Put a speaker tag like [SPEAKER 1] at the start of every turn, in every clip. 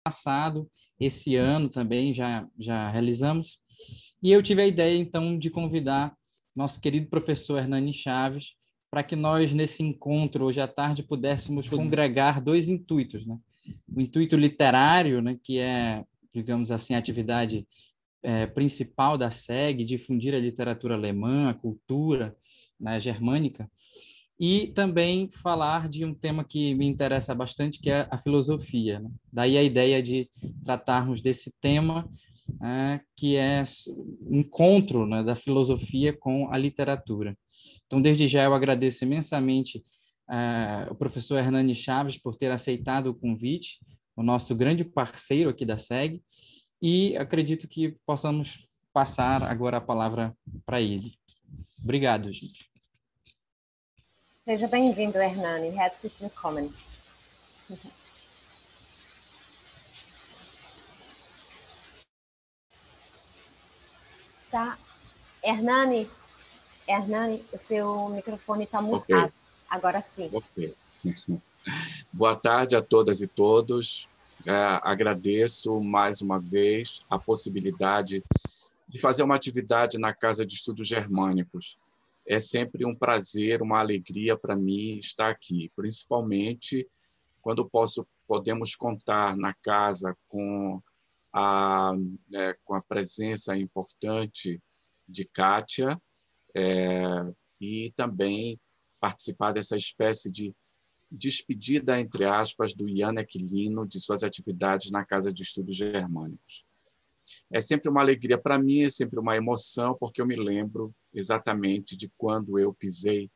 [SPEAKER 1] passado, esse ano também já realizamos. E eu tive a ideia, então, de convidar nosso querido professor Hernani Chaves para que nós, nesse encontro, hoje à tarde, pudéssemos congregar dois intuitos, né? O intuito literário, né, que é, digamos assim, a atividade principal da SEG, difundir a literatura alemã, a cultura, né, germânica, e também falar de um tema que me interessa bastante, que é a filosofia, né? Daí a ideia de tratarmos desse tema, que é o encontro, né, da filosofia com a literatura. Então, desde já, eu agradeço imensamente o professor Hernani Chaves por ter aceitado o convite, o nosso grande parceiro aqui da SEG, e acredito que possamos passar agora a palavra para ele. Obrigado, gente.
[SPEAKER 2] Seja bem-vindo, Hernani. Herzlich willkommen. Está? Hernani, o seu microfone está mutado.
[SPEAKER 3] Okay.
[SPEAKER 2] Agora sim.
[SPEAKER 3] Ok. Boa tarde a todas e todos. Agradeço mais uma vez a possibilidade de fazer uma atividade na Casa de Estudos Germânicos. É sempre um prazer, uma alegria para mim estar aqui, principalmente quando podemos contar na casa com a presença importante de Kátia, e também participar dessa espécie de despedida, entre aspas, do Ian Aquilino de suas atividades na Casa de Estudos Germânicos. É sempre uma alegria para mim, é sempre uma emoção, porque eu me lembro exatamente de quando eu pisei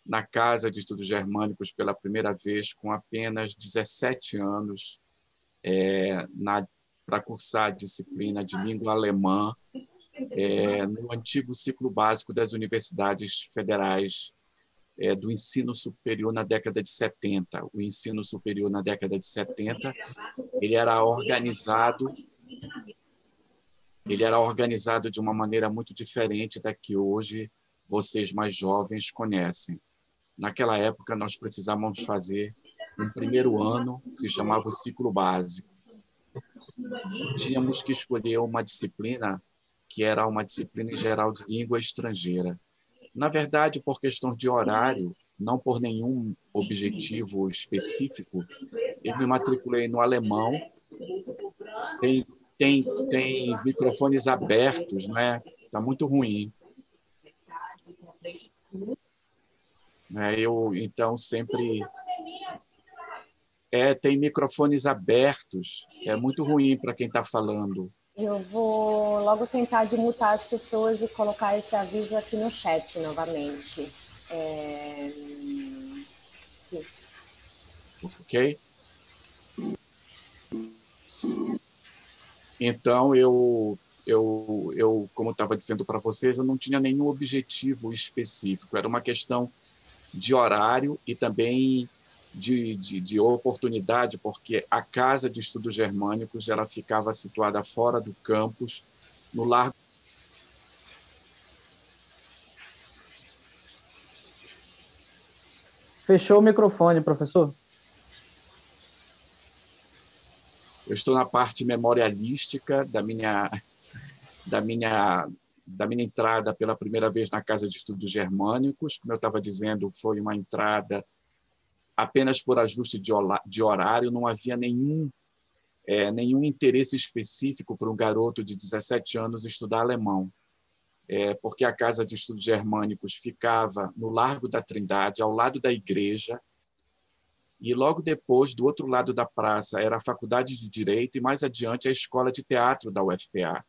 [SPEAKER 3] na Casa de Estudos Germânicos pela primeira vez, com apenas 17 anos, para cursar a disciplina de língua alemã no antigo ciclo básico das universidades federais do ensino superior na década de 70. O ensino superior na década de 70 ele era organizado de uma maneira muito diferente da que hoje vocês mais jovens conhecem. Naquela época, nós precisávamos fazer um primeiro ano, que se chamava o ciclo básico. Tínhamos que escolher uma disciplina que era uma disciplina em geral de língua estrangeira. Na verdade, por questão de horário, não por nenhum objetivo específico, eu me matriculei no alemão. Tem microfones abertos, não é? Está muito ruim. Eu, então, sempre... tem microfones abertos. É muito ruim para quem está falando.
[SPEAKER 2] Eu vou logo tentar desmutar as pessoas e colocar esse aviso aqui no chat novamente. Sim.
[SPEAKER 3] Ok? Então, como eu estava dizendo para vocês, eu não tinha nenhum objetivo específico. Era uma questão de horário e também de oportunidade, porque a Casa de Estudos Germânicos ela ficava situada fora do campus, no Largo.
[SPEAKER 4] Fechou o microfone, professor.
[SPEAKER 3] Eu estou na parte memorialística da minha entrada pela primeira vez na Casa de Estudos Germânicos. Como eu estava dizendo, foi uma entrada apenas por ajuste de horário, não havia nenhum interesse específico para um garoto de 17 anos estudar alemão, porque a Casa de Estudos Germânicos ficava no Largo da Trindade, ao lado da igreja, e logo depois, do outro lado da praça, era a Faculdade de Direito e mais adiante a Escola de Teatro da UFPA.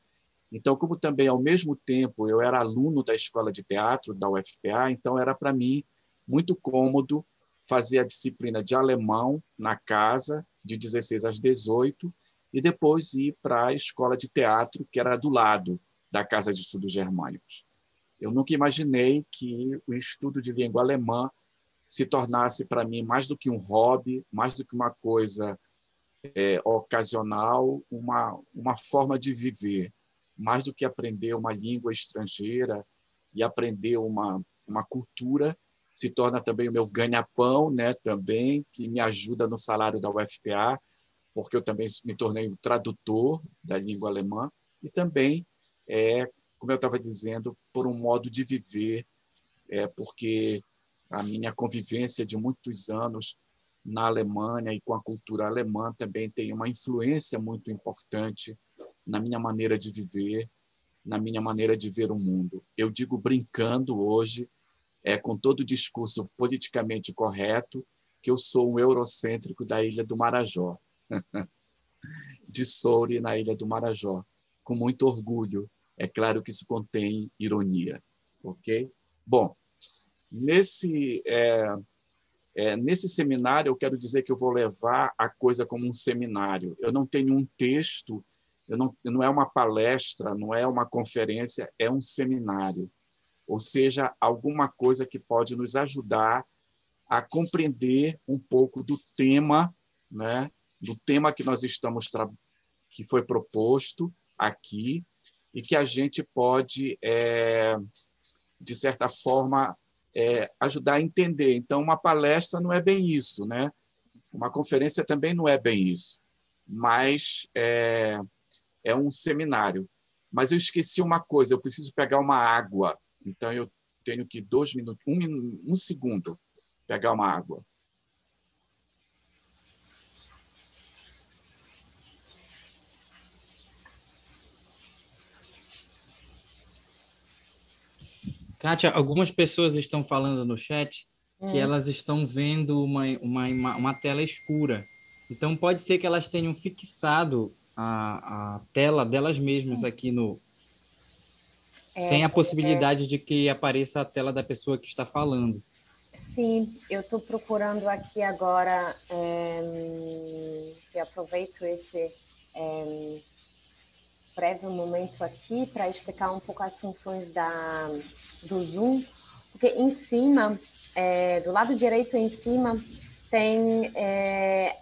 [SPEAKER 3] Então, como também, ao mesmo tempo, eu era aluno da Escola de Teatro da UFPA, então era para mim muito cômodo fazer a disciplina de alemão na casa, de 16 às 18, e depois ir para a Escola de Teatro, que era do lado da Casa de Estudos Germânicos. Eu nunca imaginei que o estudo de língua alemã se tornasse para mim mais do que um hobby, mais do que uma coisa ocasional, uma forma de viver, mais do que aprender uma língua estrangeira e aprender uma cultura, se torna também o meu ganha-pão, né, também, que me ajuda no salário da UFPA. porque eu também me tornei um tradutor da língua alemã, e também, como eu estava dizendo, por um modo de viver, porque a minha convivência de muitos anos na Alemanha e com a cultura alemã também tem uma influência muito importante na minha maneira de viver, na minha maneira de ver o mundo. Eu digo brincando hoje, com todo o discurso politicamente correto, que eu sou um eurocêntrico da Ilha do Marajó, de Soure, na Ilha do Marajó, com muito orgulho. É claro que isso contém ironia. Ok? Bom, nesse seminário, eu quero dizer que eu vou levar a coisa como um seminário. Eu não tenho um texto, não é uma palestra, não é uma conferência, é um seminário. Ou seja, alguma coisa que pode nos ajudar a compreender um pouco do tema, né? Do tema que nós estamos que foi proposto aqui e que a gente pode, de certa forma, ajudar a entender. Então, uma palestra não é bem isso, né? Uma conferência também não é bem isso, mas é um seminário. Mas eu esqueci uma coisa, eu preciso pegar uma água. Então, eu tenho que 2 minutos, um segundo, pegar uma água.
[SPEAKER 1] Kátia, algumas pessoas estão falando no chat que elas estão vendo uma tela escura. Então, pode ser que elas tenham fixado a tela delas mesmas aqui no... sem a possibilidade de que apareça a tela da pessoa que está falando.
[SPEAKER 2] Sim, eu estou procurando aqui agora, se aproveito esse breve momento aqui para explicar um pouco as funções do Zoom, porque em cima, do lado direito em cima, tem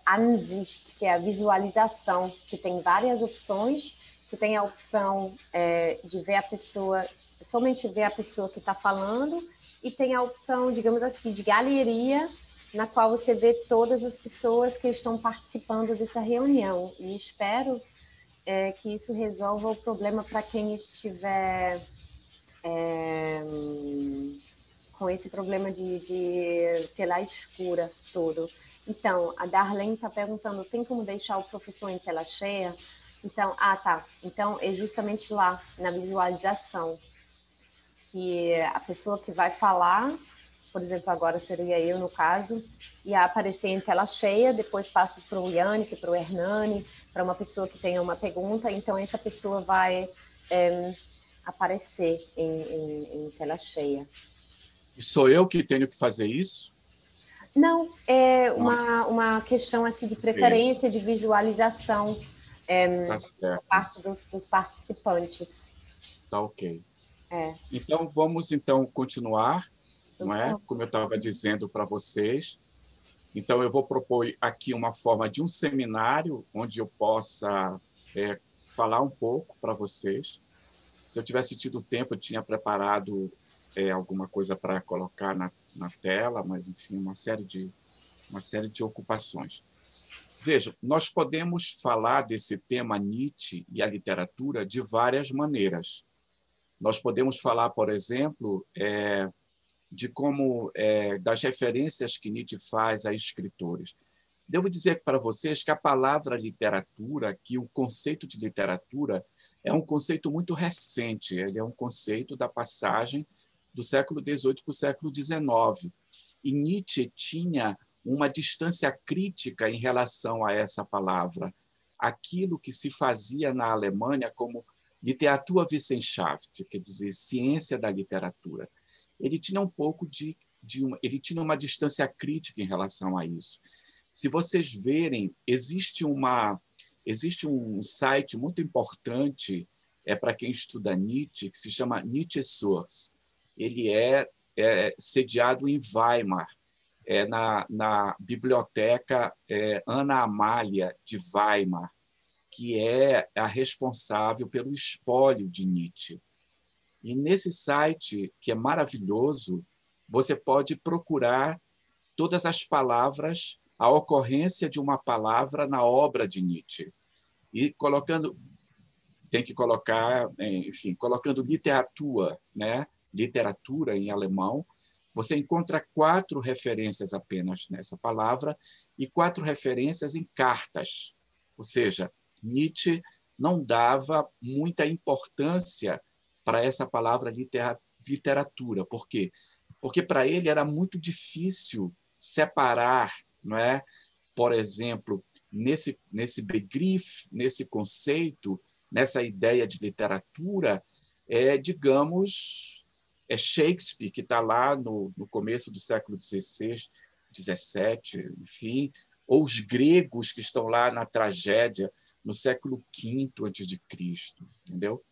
[SPEAKER 2] Ansicht, que é a visualização, que tem várias opções, que tem a opção de ver a pessoa, somente ver a pessoa que está falando, e tem a opção, digamos assim, de galeria, na qual você vê todas as pessoas que estão participando dessa reunião. E espero que isso resolva o problema para quem estiver com esse problema de tela escura todo. Então, a Darlene está perguntando, tem como deixar o professor em tela cheia? Então, tá. Então, é justamente lá, na visualização, que a pessoa que vai falar, por exemplo, agora seria eu no caso, ia aparecer em tela cheia, depois passo para o Yannick, para o Hernani, para uma pessoa que tenha uma pergunta, então essa pessoa vai aparecer em tela cheia.
[SPEAKER 3] E sou eu que tenho que fazer isso?
[SPEAKER 2] Não, é uma questão assim, de preferência, de visualização por parte dos participantes.
[SPEAKER 3] Tá ok. Então, vamos continuar, não é? Como eu estava dizendo para vocês. Então, eu vou propor aqui uma forma de um seminário onde eu possa falar um pouco para vocês. Se eu tivesse tido tempo, eu tinha preparado alguma coisa para colocar na tela, mas, enfim, uma série de ocupações. Vejam, nós podemos falar desse tema Nietzsche e a literatura de várias maneiras. Nós podemos falar, por exemplo, de como das referências que Nietzsche faz a escritores. Devo dizer para vocês que a palavra literatura, que o conceito de literatura é um conceito muito recente. Ele é um conceito da passagem do século XVIII para o século XIX. E Nietzsche tinha uma distância crítica em relação a essa palavra. Aquilo que se fazia na Alemanha como Literaturwissenschaft, quer dizer, ciência da literatura. Ele tinha um pouco ele tinha uma distância crítica em relação a isso. Se vocês verem, existe um site muito importante para quem estuda Nietzsche, que se chama Nietzsche Source. Ele é sediado em Weimar, na biblioteca Ana Amália de Weimar, que é a responsável pelo espólio de Nietzsche. E nesse site, que é maravilhoso, você pode procurar todas as palavras a ocorrência de uma palavra na obra de Nietzsche. E tem que colocar, enfim, colocando literatura, né? Literatura em alemão, você encontra 4 referências apenas nessa palavra e 4 referências em cartas. Ou seja, Nietzsche não dava muita importância para essa palavra literatura. Por quê? Porque para ele era muito difícil separar, não é? Por exemplo, nesse Begriff, nesse conceito, nessa ideia de literatura, digamos, Shakespeare, que está lá no começo do século XVI, XVII, enfim, ou os gregos que estão lá na tragédia, no século V a.C., entendeu?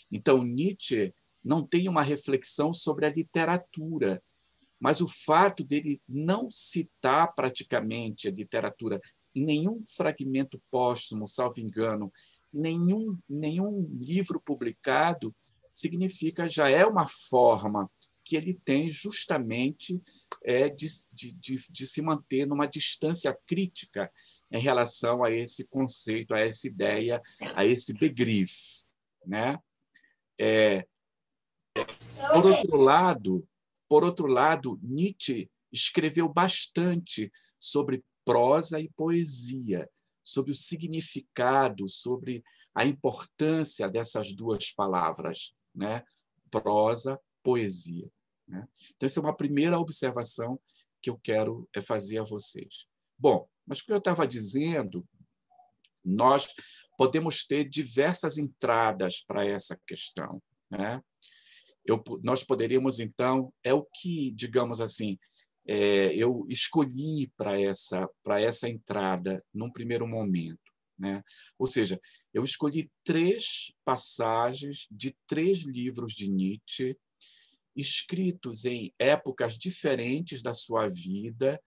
[SPEAKER 3] Então, Nietzsche não tem uma reflexão sobre a literatura, mas o fato dele não citar praticamente a literatura em nenhum fragmento póstumo, salvo engano, nenhum livro publicado, significa, já é uma forma que ele tem justamente de se manter numa distância crítica em relação a esse conceito, a essa ideia, a esse begriff, né? Por outro lado, Nietzsche escreveu bastante sobre prosa e poesia, sobre o significado, sobre a importância dessas 2 palavras, né? Prosa, poesia, né? Então, essa é uma primeira observação que eu quero fazer a vocês. Bom, mas como eu estava dizendo, nós podemos ter diversas entradas para essa questão, né? Nós poderíamos, então, o que, digamos assim, eu escolhi para essa entrada num primeiro momento, né? Ou seja, eu escolhi 3 passagens de 3 livros de Nietzsche, escritos em épocas diferentes da sua vida,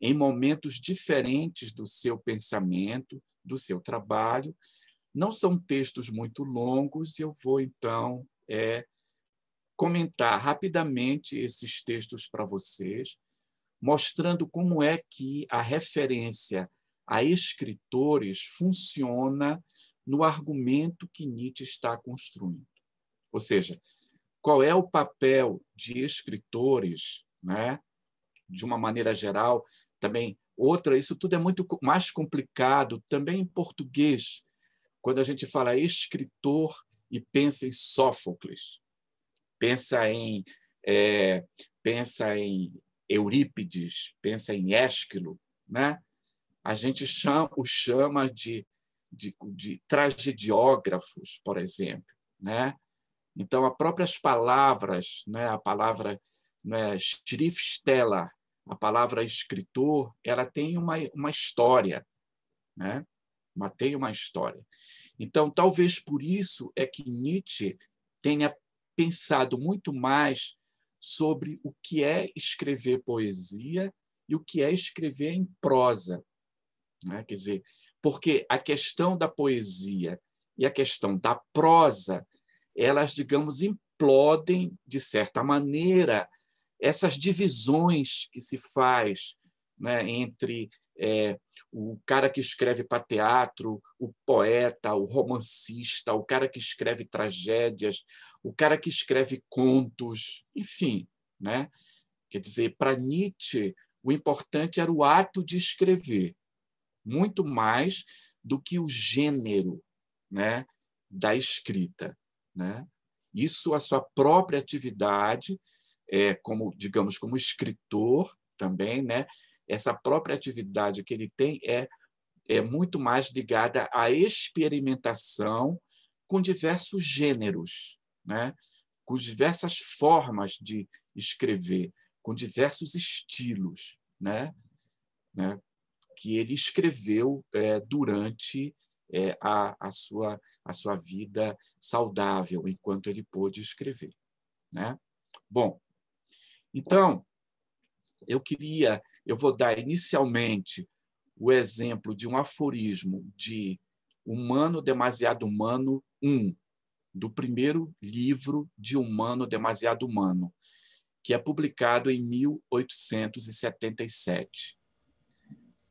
[SPEAKER 3] em momentos diferentes do seu pensamento, do seu trabalho. Não são textos muito longos, e eu vou, então, comentar rapidamente esses textos para vocês, mostrando como é que a referência a escritores funciona no argumento que Nietzsche está construindo. Ou seja, qual é o papel de escritores, né? De uma maneira geral, também isso tudo é muito mais complicado, também em português, quando a gente fala escritor e pensa em Sófocles, pensa em Eurípides, pensa em Ésquilo, né? A gente os chama de tragediógrafos, por exemplo, né? Então, as próprias palavras, né? A palavra, né, Schriftsteller, a palavra escritor, ela tem uma história, né? Tem uma história. Então, talvez por isso é que Nietzsche tenha pensado muito mais sobre o que é escrever poesia e o que é escrever em prosa, né? Quer dizer, porque a questão da poesia e a questão da prosa, elas, digamos, implodem, de certa maneira, essas divisões que se faz, né, entre o cara que escreve para teatro, o poeta, o romancista, o cara que escreve tragédias, o cara que escreve contos, enfim, né? Quer dizer, para Nietzsche, o importante era o ato de escrever, muito mais do que o gênero, né, da escrita, né? Isso, a sua própria atividade, como, digamos, como escritor também, né? Essa própria atividade que ele tem é muito mais ligada à experimentação com diversos gêneros, né? Com diversas formas de escrever, com diversos estilos, né? Que ele escreveu durante a sua vida saudável, enquanto ele pôde escrever, né? Bom, então, eu vou dar inicialmente o exemplo de um aforismo de Humano Demasiado Humano 1, do primeiro livro de Humano Demasiado Humano, que é publicado em 1877.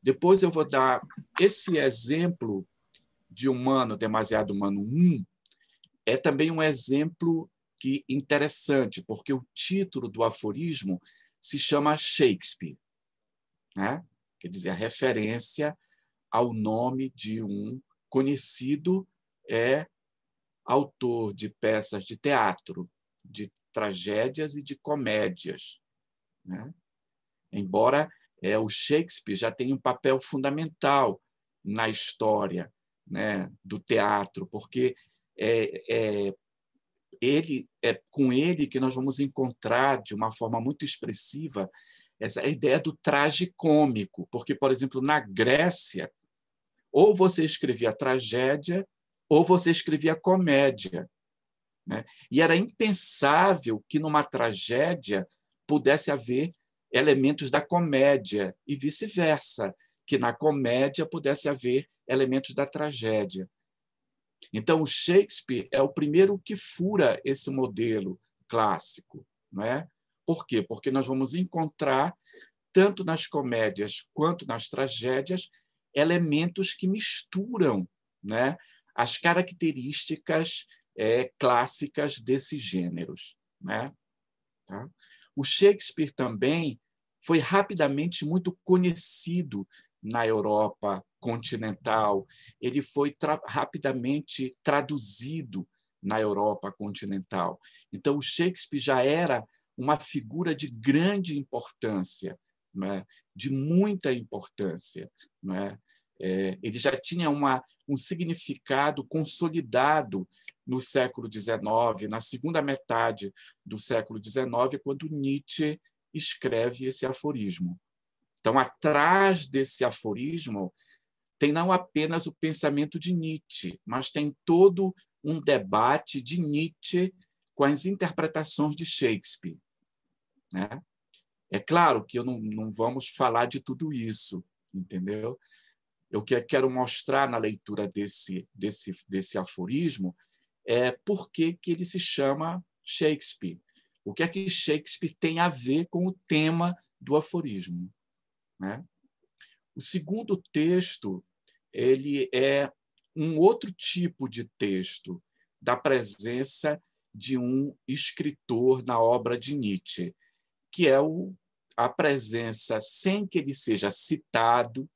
[SPEAKER 3] Depois eu vou dar esse exemplo de humano, demasiado humano 1, é também um exemplo interessante, porque o título do aforismo se chama Shakespeare, né? Quer dizer, a referência ao nome de um conhecido autor de peças de teatro, de tragédias e de comédias, né? Embora o Shakespeare já tenha um papel fundamental na história, né, do teatro, porque é com ele que nós vamos encontrar, de uma forma muito expressiva, essa ideia do tragicômico, porque, por exemplo, na Grécia, ou você escrevia tragédia ou você escrevia comédia, né? E era impensável que numa tragédia pudesse haver elementos da comédia e vice-versa, que na comédia pudesse haver elementos da tragédia. Então, o Shakespeare é o primeiro que fura esse modelo clássico, não é? Por quê? Porque nós vamos encontrar, tanto nas comédias quanto nas tragédias, elementos que misturam, né, as características clássicas desses gêneros, né? Tá? O Shakespeare também foi rapidamente muito conhecido na Europa continental, ele foi rapidamente traduzido na Europa continental. Então, o Shakespeare já era uma figura de grande importância, né? De muita importância, né? Ele já tinha um significado consolidado no século XIX, na segunda metade do século XIX, quando Nietzsche escreve esse aforismo. Então, atrás desse aforismo, tem não apenas o pensamento de Nietzsche, mas tem todo um debate de Nietzsche com as interpretações de Shakespeare, né? É claro que não vamos falar de tudo isso, entendeu? Eu quero mostrar na leitura desse aforismo por que ele se chama Shakespeare. O que é que Shakespeare tem a ver com o tema do aforismo, né? O segundo texto ele é um outro tipo de texto da presença de um escritor na obra de Nietzsche, que é a presença, sem que ele seja citado,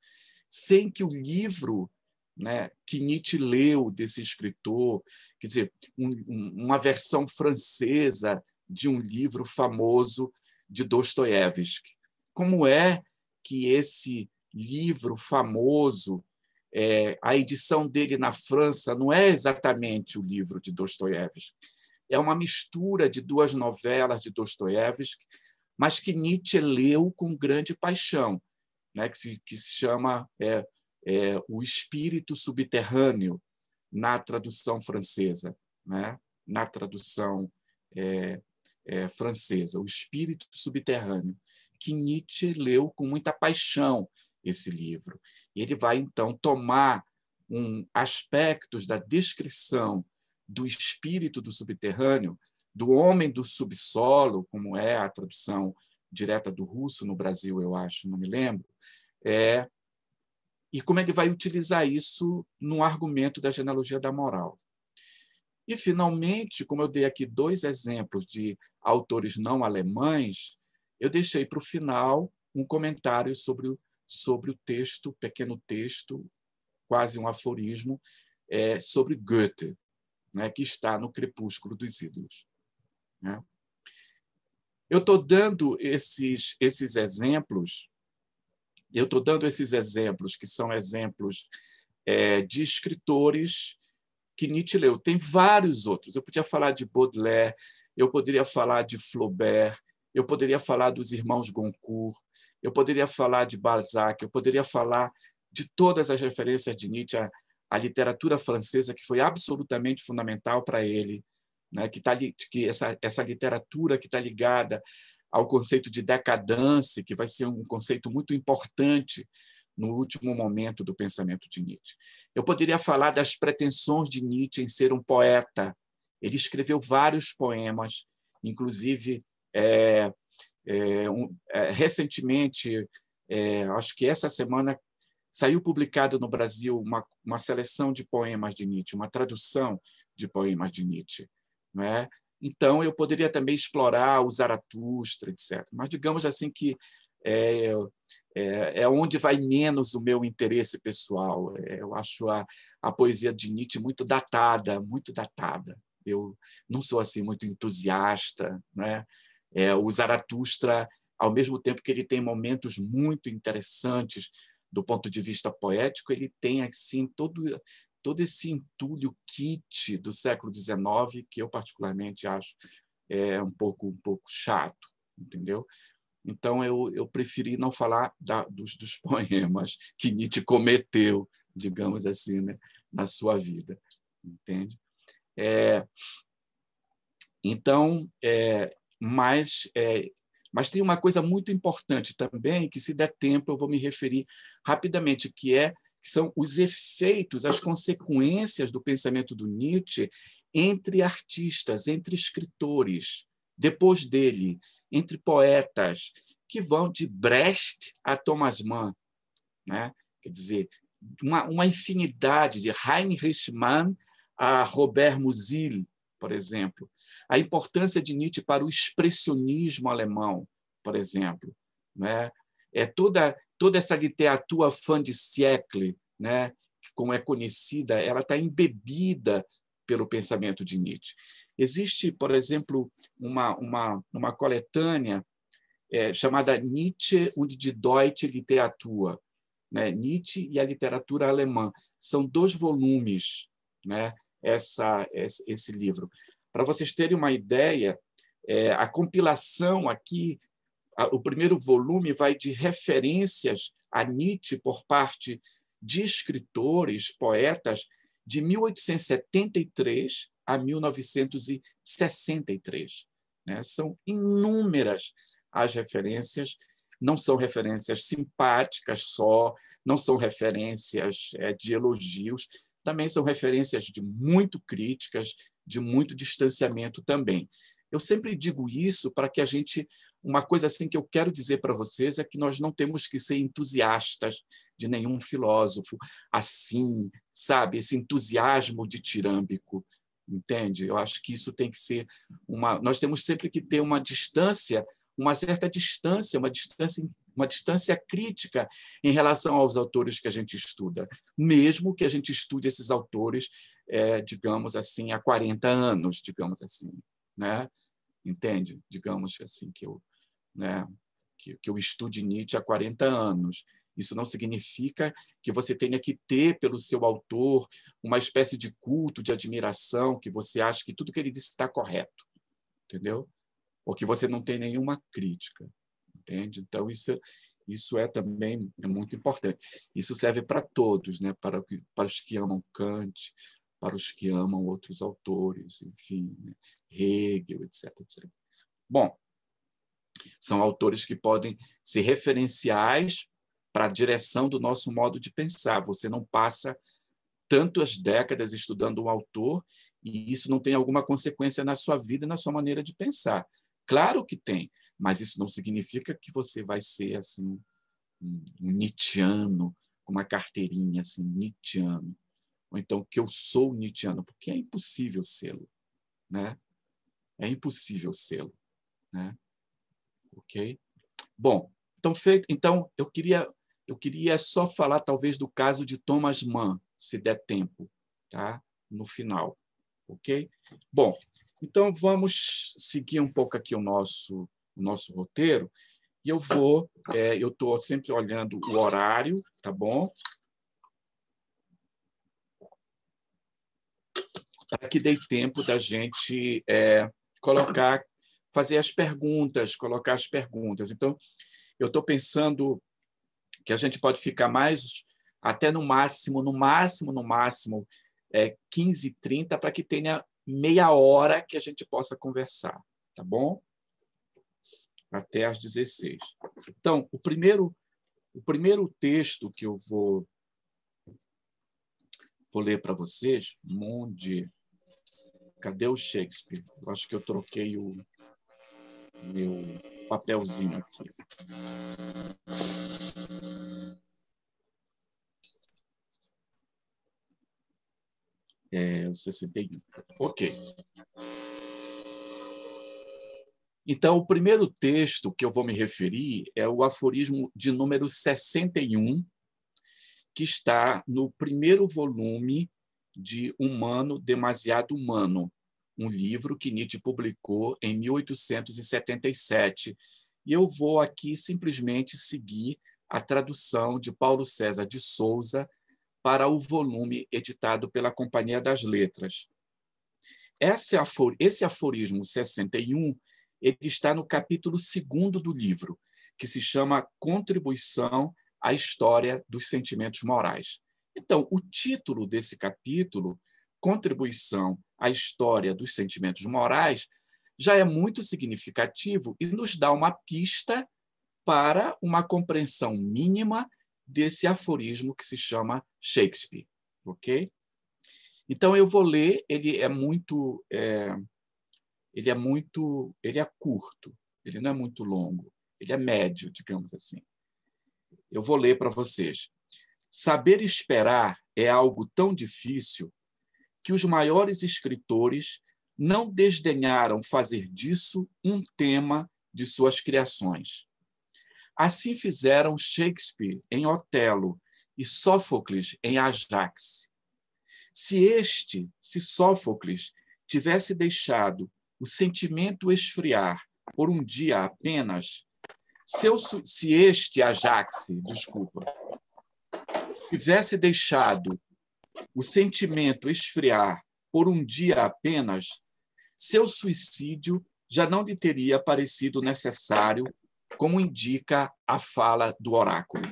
[SPEAKER 3] sem que o livro, né, que Nietzsche leu desse escritor, quer dizer, uma versão francesa de um livro famoso de Dostoiévski. Como é que esse livro famoso, a edição dele na França não é exatamente o livro de Dostoiévski, é uma mistura de duas novelas de Dostoiévski, mas que Nietzsche leu com grande paixão, né, que se chama O Espírito Subterrâneo, na tradução francesa, né, na tradução francesa, O Espírito Subterrâneo, que Nietzsche leu com muita paixão esse livro. E ele vai, então, tomar aspectos da descrição do espírito do subterrâneo, do homem do subsolo, como é a tradução direta do russo no Brasil, eu acho, não me lembro, e como ele vai utilizar isso no argumento da genealogia da moral. E, finalmente, como eu dei aqui dois exemplos de autores não alemães, eu deixei para o final um comentário sobre o texto, pequeno texto, quase um aforismo, sobre Goethe, né, que está no Crepúsculo dos Ídolos, né? Eu estou dando esses exemplos, que são exemplos de escritores que Nietzsche leu. Tem vários outros. Eu podia falar de Baudelaire, eu poderia falar de Flaubert, eu poderia falar dos irmãos Goncourt, eu poderia falar de Balzac, eu poderia falar de todas as referências de Nietzsche à literatura francesa, que foi absolutamente fundamental para ele, né? Que essa literatura que está ligada ao conceito de decadência, que vai ser um conceito muito importante no último momento do pensamento de Nietzsche. Eu poderia falar das pretensões de Nietzsche em ser um poeta. Ele escreveu vários poemas, inclusive recentemente, acho que essa semana saiu publicado no Brasil uma seleção de poemas de Nietzsche, uma tradução de poemas de Nietzsche, não é? Então, eu poderia também explorar o Zaratustra, etc. Mas, digamos assim, que é onde vai menos o meu interesse pessoal. Eu acho a poesia de Nietzsche muito datada, muito datada. Eu não sou assim muito entusiasta, né? O Zaratustra, ao mesmo tempo que ele tem momentos muito interessantes do ponto de vista poético, ele tem assim todo esse entulho kitsch do século XIX que eu particularmente acho um pouco chato, entendeu? Então eu preferi não falar dos poemas que Nietzsche cometeu, digamos assim, né, na sua vida, entende? Então, mas tem uma coisa muito importante também, que, se der tempo, eu vou me referir rapidamente, que são os efeitos, as consequências do pensamento do Nietzsche entre artistas, entre escritores, depois dele, entre poetas, que vão de Brecht a Thomas Mann, né? Quer dizer, uma infinidade, de Heinrich Mann a Robert Musil, por exemplo. A importância de Nietzsche para o expressionismo alemão, por exemplo, né? Toda essa literatura fin de siècle, né, como é conhecida, ela está embebida pelo pensamento de Nietzsche. Existe, por exemplo, uma coletânea chamada Nietzsche und die deutsche Literatur, né? Nietzsche e a literatura alemã. São 2 volumes, né? Esse livro. Para vocês terem uma ideia, a compilação aqui, o primeiro volume vai de referências a Nietzsche por parte de escritores, poetas, de 1873 a 1963. Né? São inúmeras as referências, não são referências simpáticas só, não são referências de elogios, também são referências de muito críticas, de muito distanciamento também. Eu sempre digo isso para que a gente... Uma coisa assim que eu quero dizer para vocês é que nós não temos que ser entusiastas de nenhum filósofo assim, sabe? Esse entusiasmo ditirâmbico, entende? Eu acho que isso tem que ser nós temos sempre que ter uma distância, uma certa distância, uma distância crítica em relação aos autores que a gente estuda, mesmo que a gente estude esses autores, digamos assim, há 40 anos, digamos assim, né? Entende? Digamos assim que eu estude Nietzsche há 40 anos. Isso não significa que você tenha que ter pelo seu autor uma espécie de culto, de admiração, que você acha que tudo que ele disse está correto, entendeu? Ou que você não tem nenhuma crítica, entende? Então, isso também muito importante. Isso serve para todos, né? Para os que amam Kant, para os que amam outros autores, enfim, né? Hegel, etc, etc. Bom, são autores que podem ser referenciais para a direção do nosso modo de pensar. Você não passa tantas décadas estudando um autor e isso não tem alguma consequência na sua vida, na sua maneira de pensar. Claro que tem, mas isso não significa que você vai ser assim um nietzschiano, com uma carteirinha assim, nietzschiano. Ou então que eu sou nietzschiano, porque é impossível sê-lo, né? É impossível sê-lo, né? Ok? Bom, então eu queria só falar talvez do caso de Thomas Mann, se der tempo, tá? No final, ok? Bom, então vamos seguir um pouco aqui o nosso roteiro e eu estou sempre olhando o horário, tá bom? Para que dê tempo da gente fazer as perguntas, colocar as perguntas. Então, eu estou pensando que a gente pode ficar até no máximo, 15h30, para que tenha meia hora que a gente possa conversar, tá bom? Até às 16. Então, o primeiro texto que eu vou ler para vocês, cadê o Shakespeare? Eu acho que eu troquei o meu papelzinho aqui. O 61. Ok. Então, o primeiro texto que eu vou me referir é o aforismo de número 61, que está no primeiro volume de Humano Demasiado Humano, um livro que Nietzsche publicou em 1877. E eu vou aqui simplesmente seguir a tradução de Paulo César de Souza para o volume editado pela Companhia das Letras. Esse aforismo 61, ele está no capítulo 2º do livro, que se chama Contribuição à História dos Sentimentos Morais. Então, o título desse capítulo, Contribuição à História dos Sentimentos Morais, já é muito significativo e nos dá uma pista para uma compreensão mínima desse aforismo que se chama Shakespeare. Ok? Então, eu vou ler, ele é curto, ele não é muito longo, ele é médio, digamos assim. Eu vou ler para vocês. Saber esperar é algo tão difícil que os maiores escritores não desdenharam fazer disso um tema de suas criações. Assim fizeram Shakespeare em Otelo e Sófocles em Ajax. Se Sófocles, tivesse deixado o sentimento esfriar por um dia apenas, se este Ajax, tivesse deixado o sentimento esfriar por um dia apenas, seu suicídio já não lhe teria parecido necessário, como indica a fala do oráculo.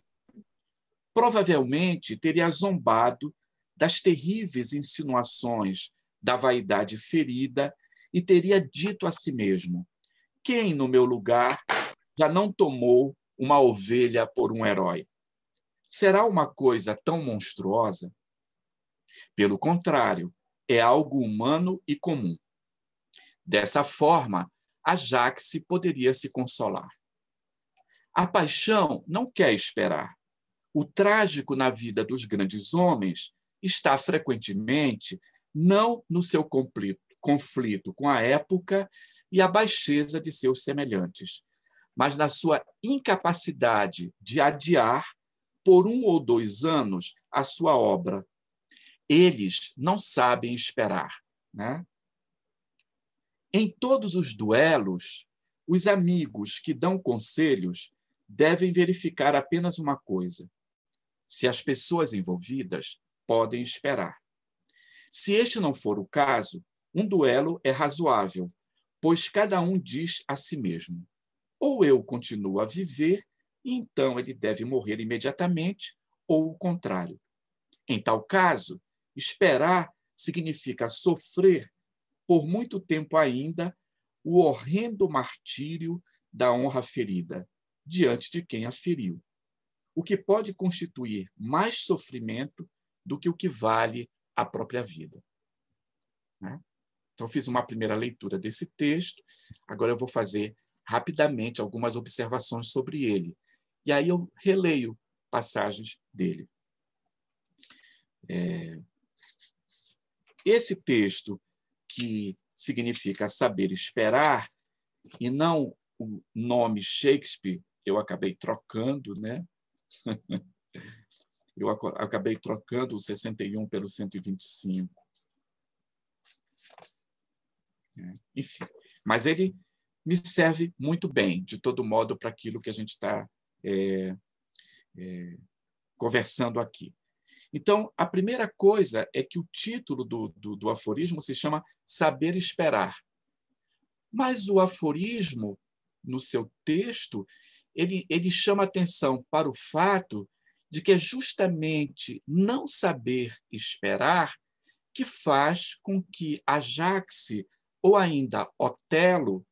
[SPEAKER 3] Provavelmente teria zombado das terríveis insinuações da vaidade ferida e teria dito a si mesmo: quem, no meu lugar, já não tomou uma ovelha por um herói? Será uma coisa tão monstruosa? Pelo contrário, é algo humano e comum. Dessa forma, Ajax poderia se consolar. A paixão não quer esperar. O trágico na vida dos grandes homens está frequentemente não no seu conflito com a época e a baixeza de seus semelhantes, mas na sua incapacidade de adiar por 1 ou 2 anos a sua obra. Eles não sabem esperar, né? Em todos os duelos, os amigos que dão conselhos devem verificar apenas uma coisa: se as pessoas envolvidas podem esperar. Se este não for o caso, um duelo é razoável, pois cada um diz a si mesmo: ou eu continuo a viver, e então ele deve morrer imediatamente, ou o contrário. Em tal caso, esperar significa sofrer por muito tempo ainda o horrendo martírio da honra ferida diante de quem a feriu, o que pode constituir mais sofrimento do que o que vale a própria vida. Né? Então, fiz uma primeira leitura desse texto, agora eu vou fazer rapidamente algumas observações sobre ele. E aí eu releio passagens dele. Esse texto, que significa saber esperar, e não o nome Shakespeare, eu acabei trocando, né? Eu acabei trocando o 61 pelo 125. Enfim, mas ele me serve muito bem, de todo modo, para aquilo que a gente está conversando aqui. Então, a primeira coisa é que o título do aforismo se chama Saber Esperar. Mas o aforismo, no seu texto, ele chama atenção para o fato de que é justamente não saber esperar que faz com que Ajax ou ainda Otelo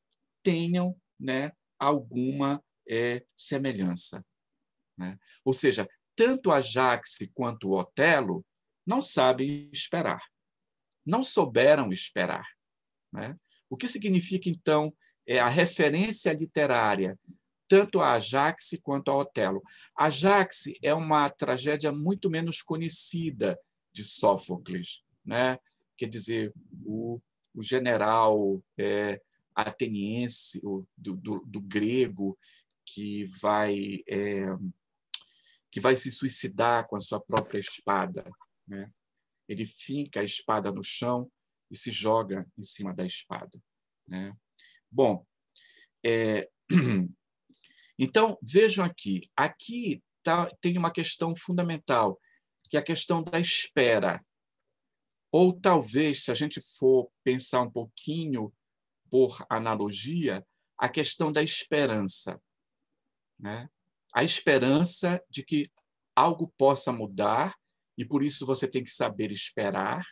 [SPEAKER 3] tenham, né, alguma semelhança. Né? Ou seja, tanto Ajax quanto Otelo não sabem esperar, não souberam esperar. Né? O que significa, então, a referência literária, tanto a Ajax quanto a Otelo? Ajax é uma tragédia muito menos conhecida de Sófocles, né? quer dizer, o general ateniense, do grego, que vai se suicidar com a sua própria espada, né? Ele finca a espada no chão e se joga em cima da espada, né? Bom, então, vejam aqui. Aqui tem uma questão fundamental, que é a questão da espera. Ou talvez, se a gente for pensar um pouquinho por analogia, a questão da esperança, né? A esperança de que algo possa mudar, e por isso você tem que saber esperar.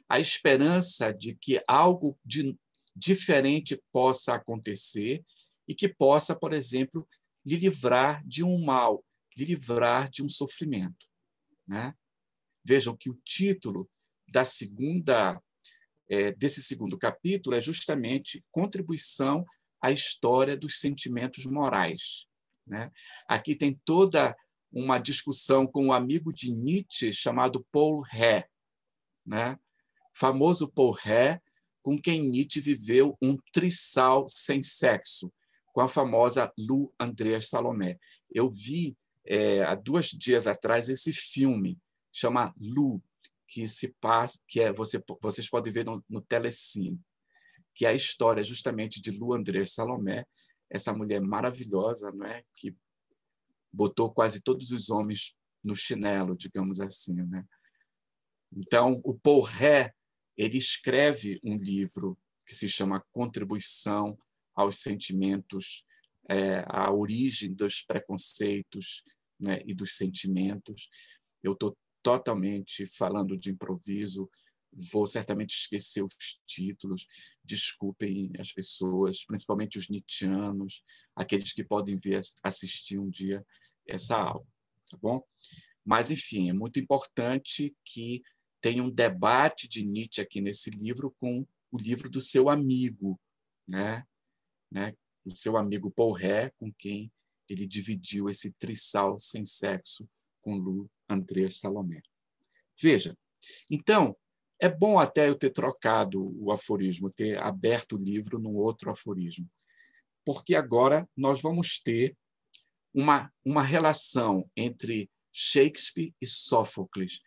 [SPEAKER 3] A esperança de que algo diferente possa acontecer e que possa, por exemplo, lhe livrar de um mal, lhe livrar de um sofrimento, né? Vejam que o título desse segundo capítulo é justamente Contribuição à História dos Sentimentos Morais, né? Aqui tem toda uma discussão com um amigo de Nietzsche chamado Paul Ré, né? Famoso Paul Ré, com quem Nietzsche viveu um trisal sem sexo, com a famosa Lou André Salomé. Eu vi, há 2 dias atrás, esse filme, chama Lou, que se passa, vocês podem ver no Telecine, que é a história justamente de Lou André Salomé, essa mulher maravilhosa, não é? Que botou quase todos os homens no chinelo, digamos assim, né? Então, o Paul Ré, ele escreve um livro que se chama Contribuição aos Sentimentos, a origem dos preconceitos, né, e dos sentimentos. Eu estou totalmente falando de improviso, vou certamente esquecer os títulos, desculpem as pessoas, principalmente os nietzschianos, aqueles que podem assistir um dia essa aula, tá bom? Mas, enfim, é muito importante que tenha um debate de Nietzsche aqui nesse livro com o livro do seu amigo, né? O seu amigo Paul Ré, com quem ele dividiu esse trisal sem sexo com Lou André Salomé. Veja, então, é bom até eu ter trocado o aforismo, ter aberto o livro num outro aforismo, porque agora nós vamos ter uma relação entre Shakespeare e Sófocles.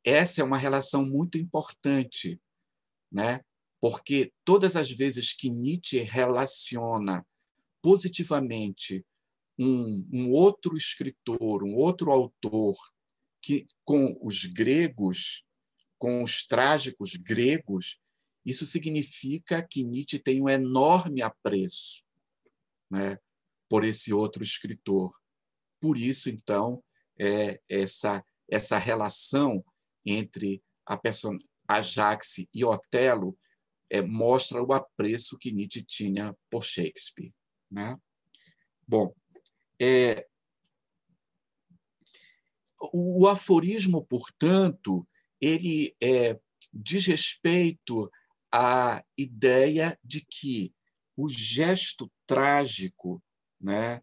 [SPEAKER 3] Essa é uma relação muito importante, né? Porque todas as vezes que Nietzsche relaciona positivamente um outro escritor, um outro autor, com os gregos, com os trágicos gregos, isso significa que Nietzsche tem um enorme apreço, né, por esse outro escritor. Por isso, então, essa relação entre Ajax e Otelo mostra o apreço que Nietzsche tinha por Shakespeare, né? Bom, o aforismo, portanto, ele diz respeito à ideia de que o gesto trágico, né,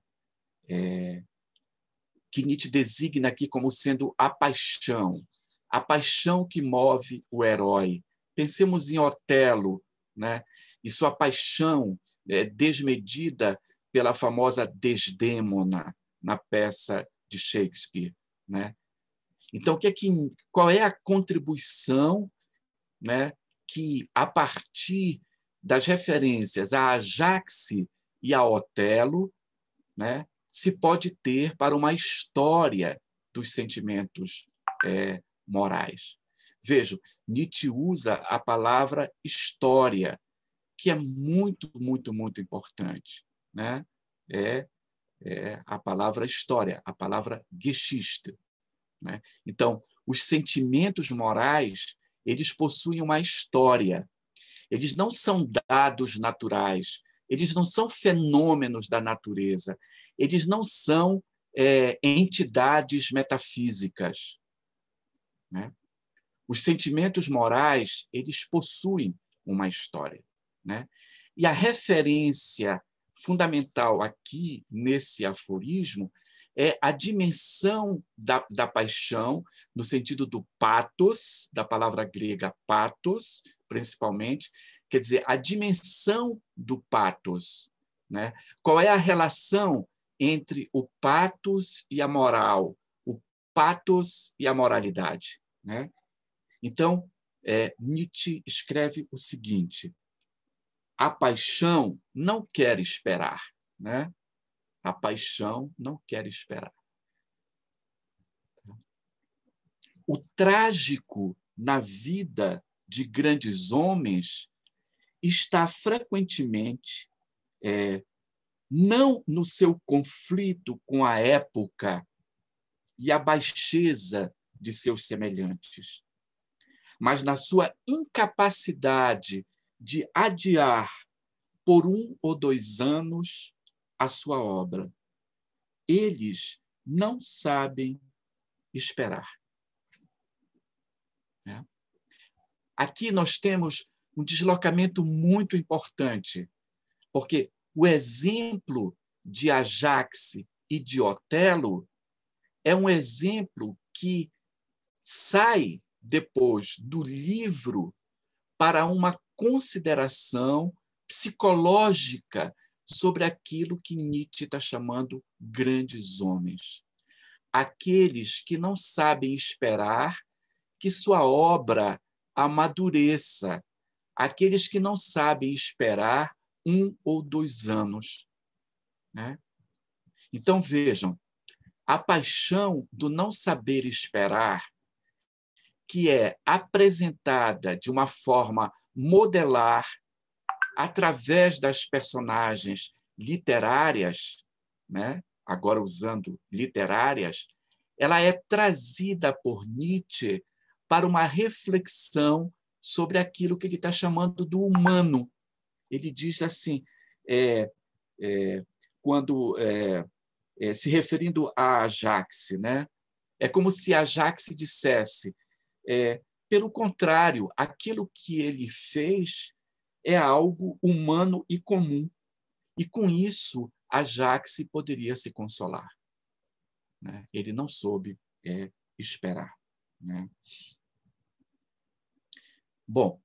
[SPEAKER 3] que Nietzsche designa aqui como sendo a paixão que move o herói. Pensemos em Otelo, né, e sua paixão desmedida pela famosa Desdémona na peça de Shakespeare, né? Então, qual é a contribuição, né, que, a partir das referências a Ajax e a Otelo, né, se pode ter para uma história dos sentimentos morais? Vejam, Nietzsche usa a palavra história, que é muito, muito, muito importante, né? A palavra história, a palavra Geschichte, né? Então, os sentimentos morais, eles possuem uma história. Eles não são dados naturais, eles não são fenômenos da natureza, eles não são entidades metafísicas, né? Os sentimentos morais, eles possuem uma história, né? E a referência fundamental aqui nesse aforismo é a dimensão da paixão, no sentido do pathos, da palavra grega pathos, principalmente, quer dizer, a dimensão do pathos, né? Qual é a relação entre o pathos e a moral, o pathos e a moralidade, né? Então, Nietzsche escreve o seguinte: a paixão não quer esperar, né? A paixão não quer esperar. O trágico na vida de grandes homens está frequentemente não no seu conflito com a época e a baixeza de seus semelhantes, mas na sua incapacidade de adiar por 1 ou 2 anos a sua obra. Eles não sabem esperar. Aqui nós temos um deslocamento muito importante, porque o exemplo de Ajax e de Otelo é um exemplo que sai depois do livro para uma consideração psicológica sobre aquilo que Nietzsche está chamando grandes homens. Aqueles que não sabem esperar que sua obra amadureça, aqueles que não sabem esperar 1 ou 2 anos, né? Então, vejam, a paixão do não saber esperar, que é apresentada de uma forma modelar através das personagens literárias, né? Agora usando literárias, ela é trazida por Nietzsche para uma reflexão sobre aquilo que ele está chamando do humano. Ele diz assim, se referindo a Ajax, né? É como se Ajax dissesse, pelo contrário, aquilo que ele fez é algo humano e comum. E, com isso, Ajax poderia se consolar, né? Ele não soube esperar, né? Bom,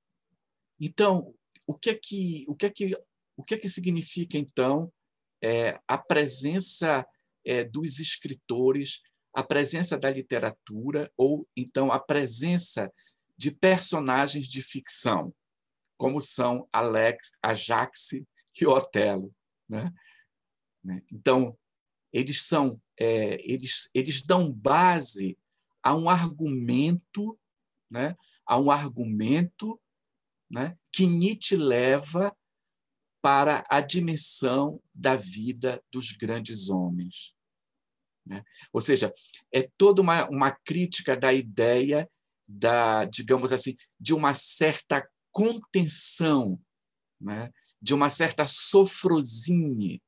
[SPEAKER 3] então, o que é que significa, então, a presença dos escritores, a presença da literatura, ou, então, a presença de personagens de ficção, como são Ajax e Otelo, né? Então, eles dão base a um argumento, né? A um argumento, né? Que Nietzsche leva para a dimensão da vida dos grandes homens, né? Ou seja, é toda uma crítica da ideia digamos assim, de uma certa contenção, né? De uma certa sofrosine,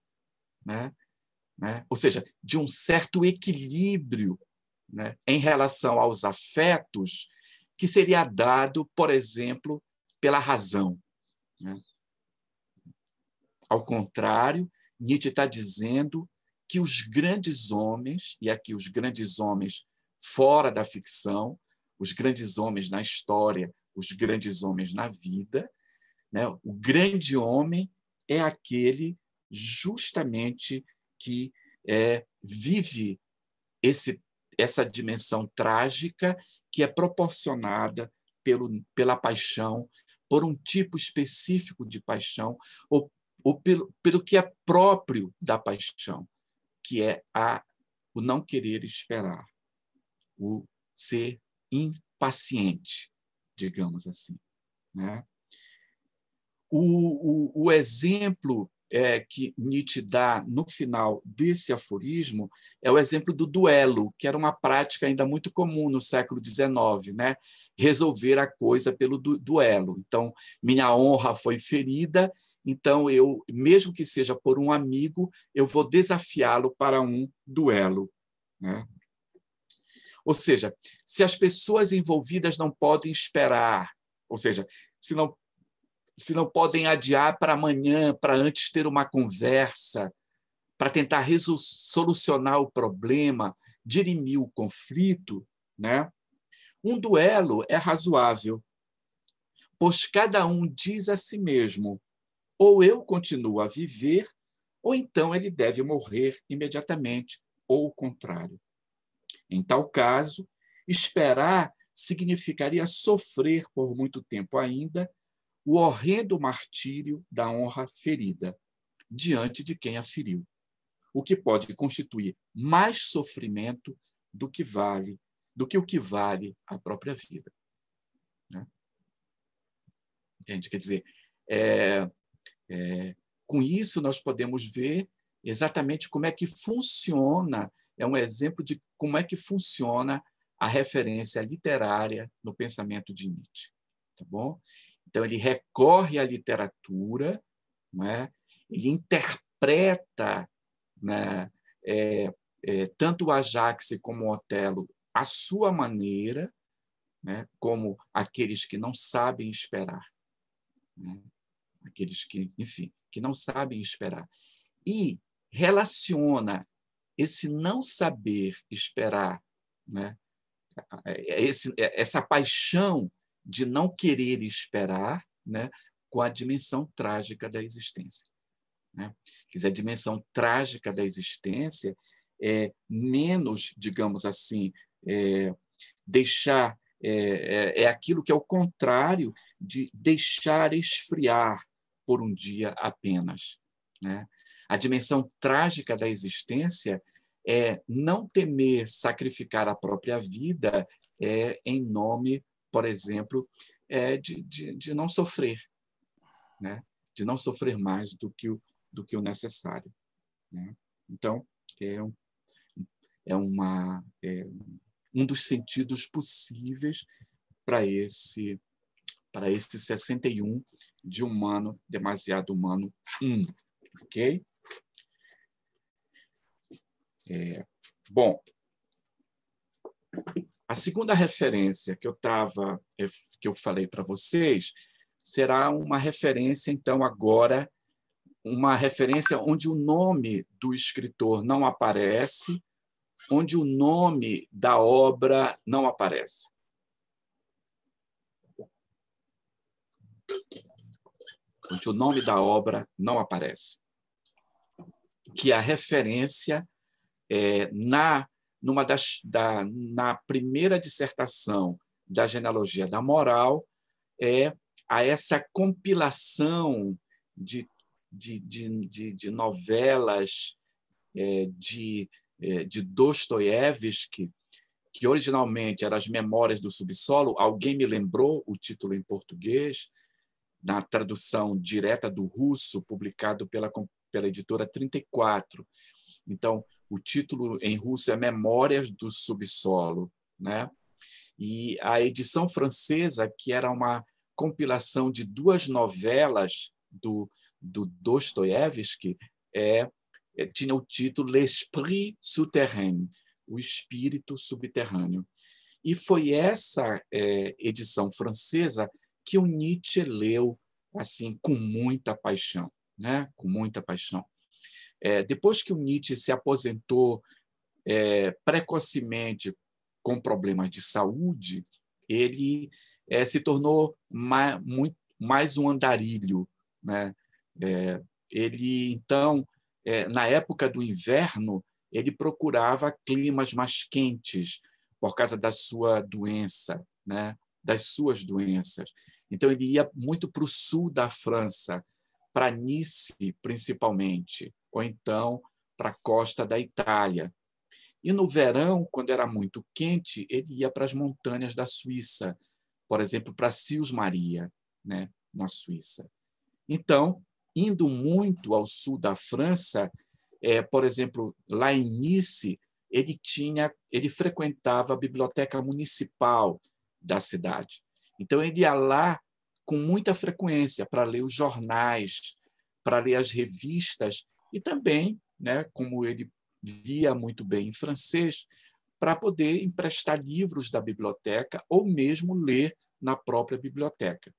[SPEAKER 3] né? Ou seja, de um certo equilíbrio, né? Em relação aos afetos que seria dado, por exemplo, pela razão, né? Ao contrário, Nietzsche está dizendo que os grandes homens, e aqui os grandes homens fora da ficção, os grandes homens na história, os grandes homens na vida, né? O grande homem é aquele justamente que vive essa dimensão trágica que é proporcionada pela paixão, por um tipo específico de paixão, ou pelo que é próprio da paixão, que é o não querer esperar, o ser impaciente, digamos assim, né? O exemplo que Nietzsche dá no final desse aforismo é o exemplo do duelo, que era uma prática ainda muito comum no século XIX, né? Resolver a coisa pelo duelo. Então, minha honra foi ferida, então eu, mesmo que seja por um amigo, eu vou desafiá-lo para um duelo, né? Ou seja, se as pessoas envolvidas não podem esperar, ou seja, se não podem adiar para amanhã, para antes ter uma conversa, para tentar solucionar o problema, dirimir o conflito, né? Um duelo é razoável, pois cada um diz a si mesmo: ou eu continuo a viver, ou então ele deve morrer imediatamente, ou o contrário. Em tal caso, esperar significaria sofrer por muito tempo ainda o horrendo martírio da honra ferida diante de quem a feriu, o que pode constituir mais sofrimento do que o que vale a própria vida. Né? Entende? Quer dizer, com isso nós podemos ver exatamente como é que funciona, é um exemplo de como é que funciona a referência literária no pensamento de Nietzsche. Tá bom? Então, ele recorre à literatura, não é? Ele interpreta, né, tanto o Ajax como o Otelo à sua maneira, né, como aqueles que não sabem esperar. Né? Aqueles que, enfim, que não sabem esperar. E relaciona esse não saber esperar, né, essa paixão de não querer esperar, né, com a dimensão trágica da existência. Né? Quer dizer, a dimensão trágica da existência é menos, digamos assim, deixar aquilo que é o contrário de deixar esfriar por um dia apenas. Né? A dimensão trágica da existência é não temer sacrificar a própria vida em nome, por exemplo, de não sofrer, né? De não sofrer mais do que o necessário. Né? Então, um dos sentidos possíveis para esse 61 de humano, demasiado humano 1. Ok? Bom, a segunda referência que eu falei para vocês será uma referência, então, agora, uma referência onde o nome do escritor não aparece, onde o nome da obra não aparece. Onde o nome da obra não aparece. Que a referência na primeira dissertação da genealogia da moral a essa compilação de novelas de Dostoiévski, que originalmente eram as Memórias do Subsolo. Alguém me lembrou o título em português, na tradução direta do russo, publicado pela editora 34. Então, o título em russo é Memórias do Subsolo, né? E a edição francesa, que era uma compilação de 2 novelas do Dostoiévski, tinha o título L'Esprit Souterrain, o espírito subterrâneo. E foi essa edição francesa que o Nietzsche leu assim com muita paixão, né? Com muita paixão. Depois que o Nietzsche se aposentou precocemente com problemas de saúde, ele se tornou mais um andarilho, né? Ele, então, na época do inverno, ele procurava climas mais quentes por causa da sua doença, né? Das suas doenças. Então, ele ia muito para o sul da França, para Nice, principalmente, ou então para a costa da Itália. E no verão, quando era muito quente, ele ia para as montanhas da Suíça, por exemplo, para Sils Maria, né, na Suíça. Então, indo muito ao sul da França, por exemplo, lá em Nice, ele frequentava a biblioteca municipal da cidade. Então, ele ia lá com muita frequência para ler os jornais, para ler as revistas e também, né, como ele lia muito bem em francês, para poder emprestar livros da biblioteca ou mesmo ler na própria biblioteca.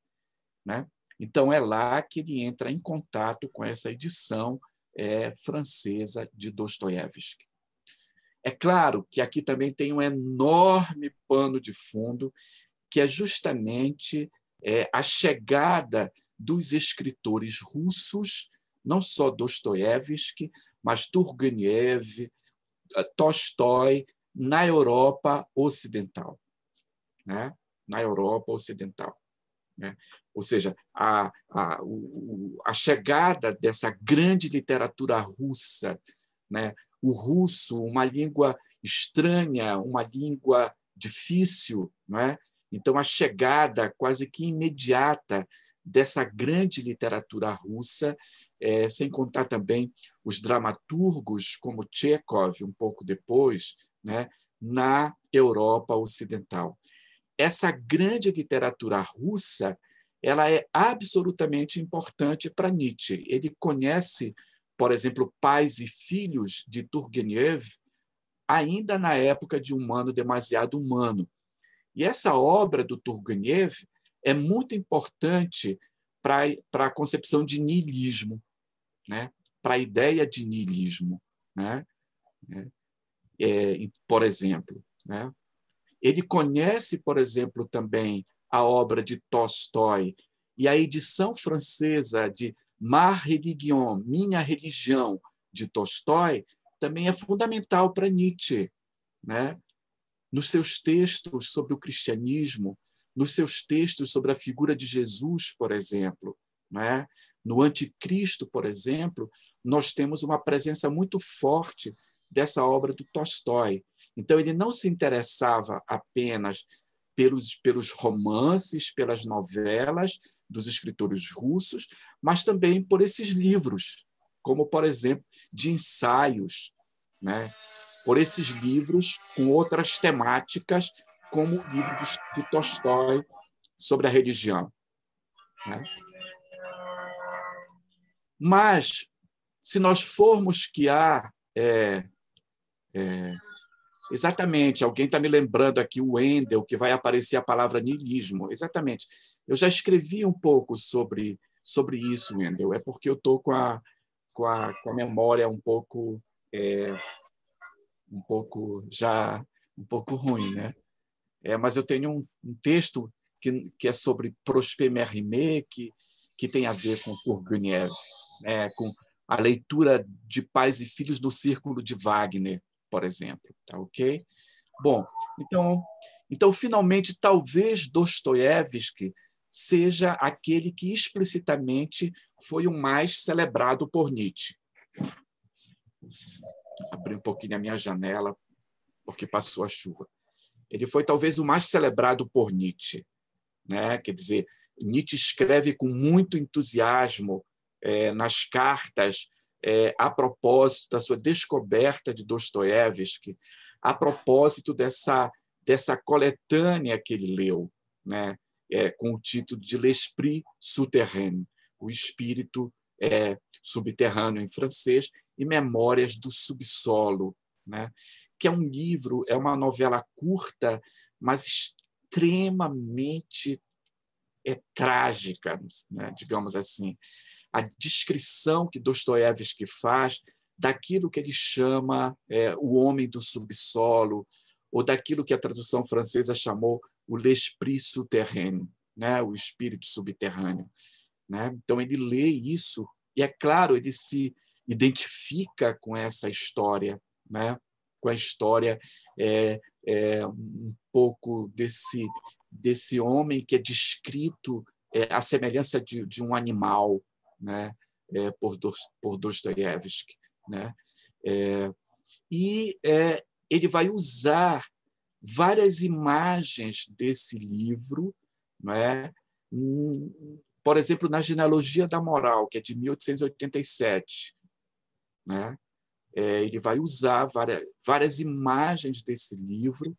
[SPEAKER 3] Né? Então, é lá que ele entra em contato com essa edição francesa de Dostoiévski. É claro que aqui também tem um enorme pano de fundo, que é justamente a chegada dos escritores russos, não só Dostoiévski, mas Turgenev, Tolstói, na Europa Ocidental. Né? Na Europa Ocidental. Né? Ou seja, a chegada dessa grande literatura russa, né? O russo, uma língua estranha, uma língua difícil, né? Então, a chegada quase que imediata dessa grande literatura russa, sem contar também os dramaturgos como Tchekhov, um pouco depois, né? Na Europa Ocidental. Essa grande literatura russa, ela é absolutamente importante para Nietzsche. Ele conhece, por exemplo, Pais e Filhos, de Turgenev, ainda na época de Humano Demasiado Humano. E essa obra do Turgenev é muito importante para a concepção de niilismo, né? Para a ideia de niilismo. Né? Por exemplo, né? Ele conhece, por exemplo, também a obra de Tolstói e a edição francesa de Ma Religion, Minha Religião, de Tolstói, também é fundamental para Nietzsche, né? Nos seus textos sobre o cristianismo, nos seus textos sobre a figura de Jesus, por exemplo, né? No Anticristo, por exemplo, nós temos uma presença muito forte dessa obra do Tolstói. Então, ele não se interessava apenas pelos romances, pelas novelas dos escritores russos, mas também por esses livros, como, por exemplo, de ensaios, né? Por esses livros com outras temáticas, como o livro de Tolstói sobre a religião. Né? Mas, se nós formos que há... Exatamente, alguém está me lembrando aqui, o Wendel, que vai aparecer a palavra niilismo. Exatamente. Eu já escrevi um pouco sobre isso, Wendel. É porque eu estou com a memória um pouco ruim, né? Mas eu tenho um texto que é sobre Prosper Mérimée, que tem a ver com Turgenev, né? Com a leitura de Pais e Filhos no Círculo de Wagner, por exemplo. Tá ok? Bom, então finalmente, talvez Dostoiévski seja aquele que explicitamente foi o mais celebrado por Nietzsche. Abri um pouquinho a minha janela, porque passou a chuva. Ele foi talvez o mais celebrado por Nietzsche. Né? Quer dizer, Nietzsche escreve com muito entusiasmo nas cartas a propósito da sua descoberta de Dostoiévski, a propósito dessa coletânea que ele leu, né? Com o título de L'Esprit Souterrain, o espírito subterrâneo em francês, e Memórias do Subsolo, né? Que é um livro, é uma novela curta, mas extremamente trágica, né? Digamos assim. A descrição que Dostoiévski faz daquilo que ele chama o homem do subsolo, ou daquilo que a tradução francesa chamou o l'esprit souterrain, né? O espírito subterrâneo. Né? Então, ele lê isso e, é claro, ele se identifica com essa história, né? Com a história um pouco desse homem que é descrito à semelhança de um animal, né? Por Dostoiévski, né? E ele vai usar várias imagens desse livro, né? Por exemplo, na Genealogia da Moral, que é de 1887, né? Ele vai usar várias imagens desse livro.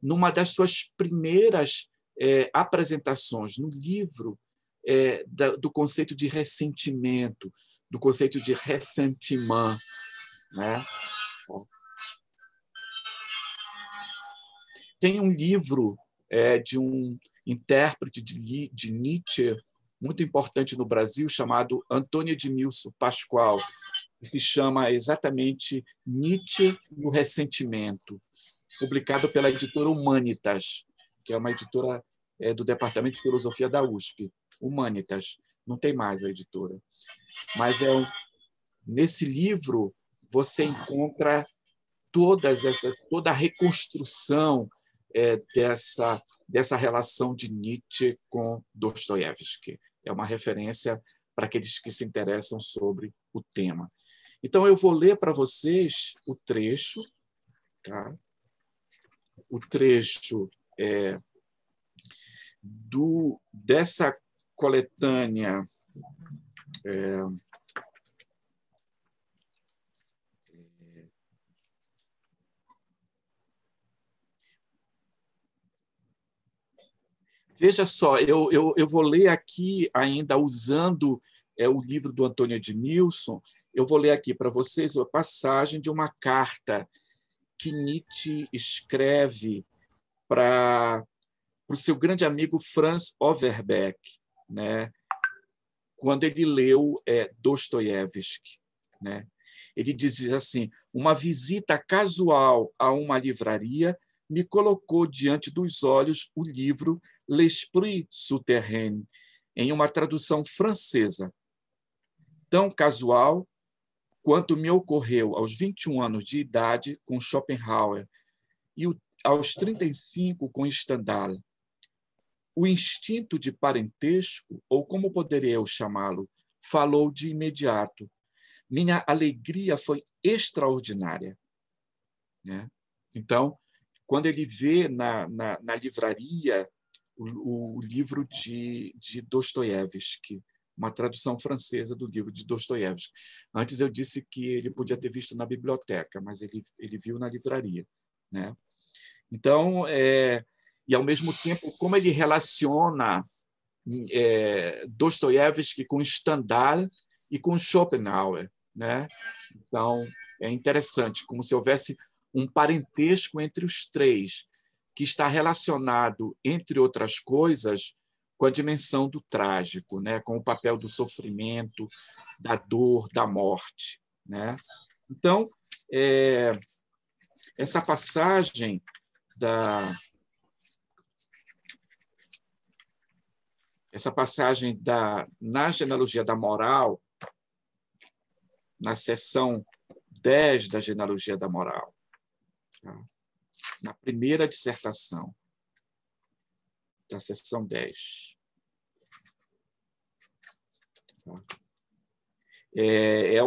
[SPEAKER 3] Numa das suas primeiras apresentações no livro, do conceito de ressentimento, do conceito de ressentiment, né? Tem um livro de um intérprete de Nietzsche muito importante no Brasil, chamado Antônio Edmilson Pascoal, que se chama exatamente Nietzsche e o Ressentimento, publicado pela editora Humanitas, que é uma editora do Departamento de Filosofia da USP. Humanitas, não tem mais a editora. Mas nesse livro você encontra toda a reconstrução dessa relação de Nietzsche com Dostoiévski. É uma referência para aqueles que se interessam sobre o tema. Então, eu vou ler para vocês o trecho. Tá? O trecho dessa coletânea Veja só, eu vou ler aqui, ainda usando o livro do Antônio Edmilson, eu vou ler aqui para vocês a passagem de uma carta que Nietzsche escreve para o seu grande amigo Franz Overbeck, né? Quando ele leu Dostoiévski. Né? Ele dizia assim: uma visita casual a uma livraria me colocou diante dos olhos o livro L'Esprit Souterrain, em uma tradução francesa. Tão casual quanto me ocorreu aos 21 anos de idade com Schopenhauer e aos 35 com Stendhal. O instinto de parentesco, ou como poderia eu chamá-lo, falou de imediato. Minha alegria foi extraordinária. Né? Então, quando ele vê na livraria o livro de Dostoiévski, uma tradução francesa do livro de Dostoiévski. Antes eu disse que ele podia ter visto na biblioteca, mas ele viu na livraria. Né? Então, e, ao mesmo tempo, como ele relaciona Dostoiévski com Stendhal e com Schopenhauer. Né? Então, é interessante, como se houvesse um parentesco entre os três, que está relacionado, entre outras coisas, com a dimensão do trágico, né? Com o papel do sofrimento, da dor, da morte. Né? Então, essa passagem na Genealogia da Moral, na seção 10 da Genealogia da Moral, tá? Na primeira dissertação da seção 10. Tá? É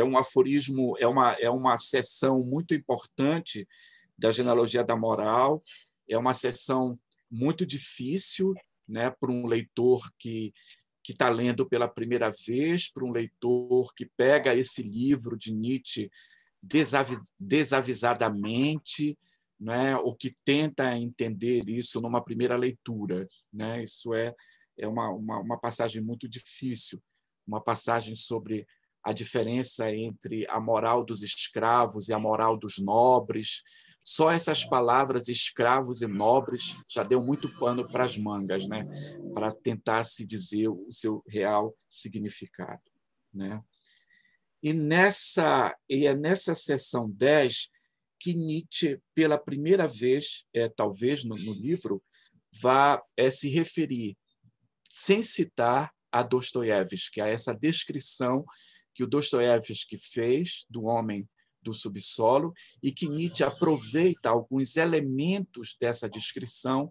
[SPEAKER 3] um aforismo, é uma seção muito importante da Genealogia da Moral, é uma seção muito difícil, né, para um leitor que está lendo pela primeira vez, para um leitor que pega esse livro de Nietzsche desavisadamente, né, ou que tenta entender isso numa primeira leitura. Né? Isso é uma passagem muito difícil, uma passagem sobre a diferença entre a moral dos escravos e a moral dos nobres. Só essas palavras, escravos e nobres, já deu muito pano para as mangas, né? Para tentar se dizer o seu real significado. Né? E é nessa seção 10 que Nietzsche, pela primeira vez, talvez no livro, vá se referir, sem citar a Dostoiévski, a essa descrição que o Dostoiévski fez do homem do subsolo, e que Nietzsche aproveita alguns elementos dessa descrição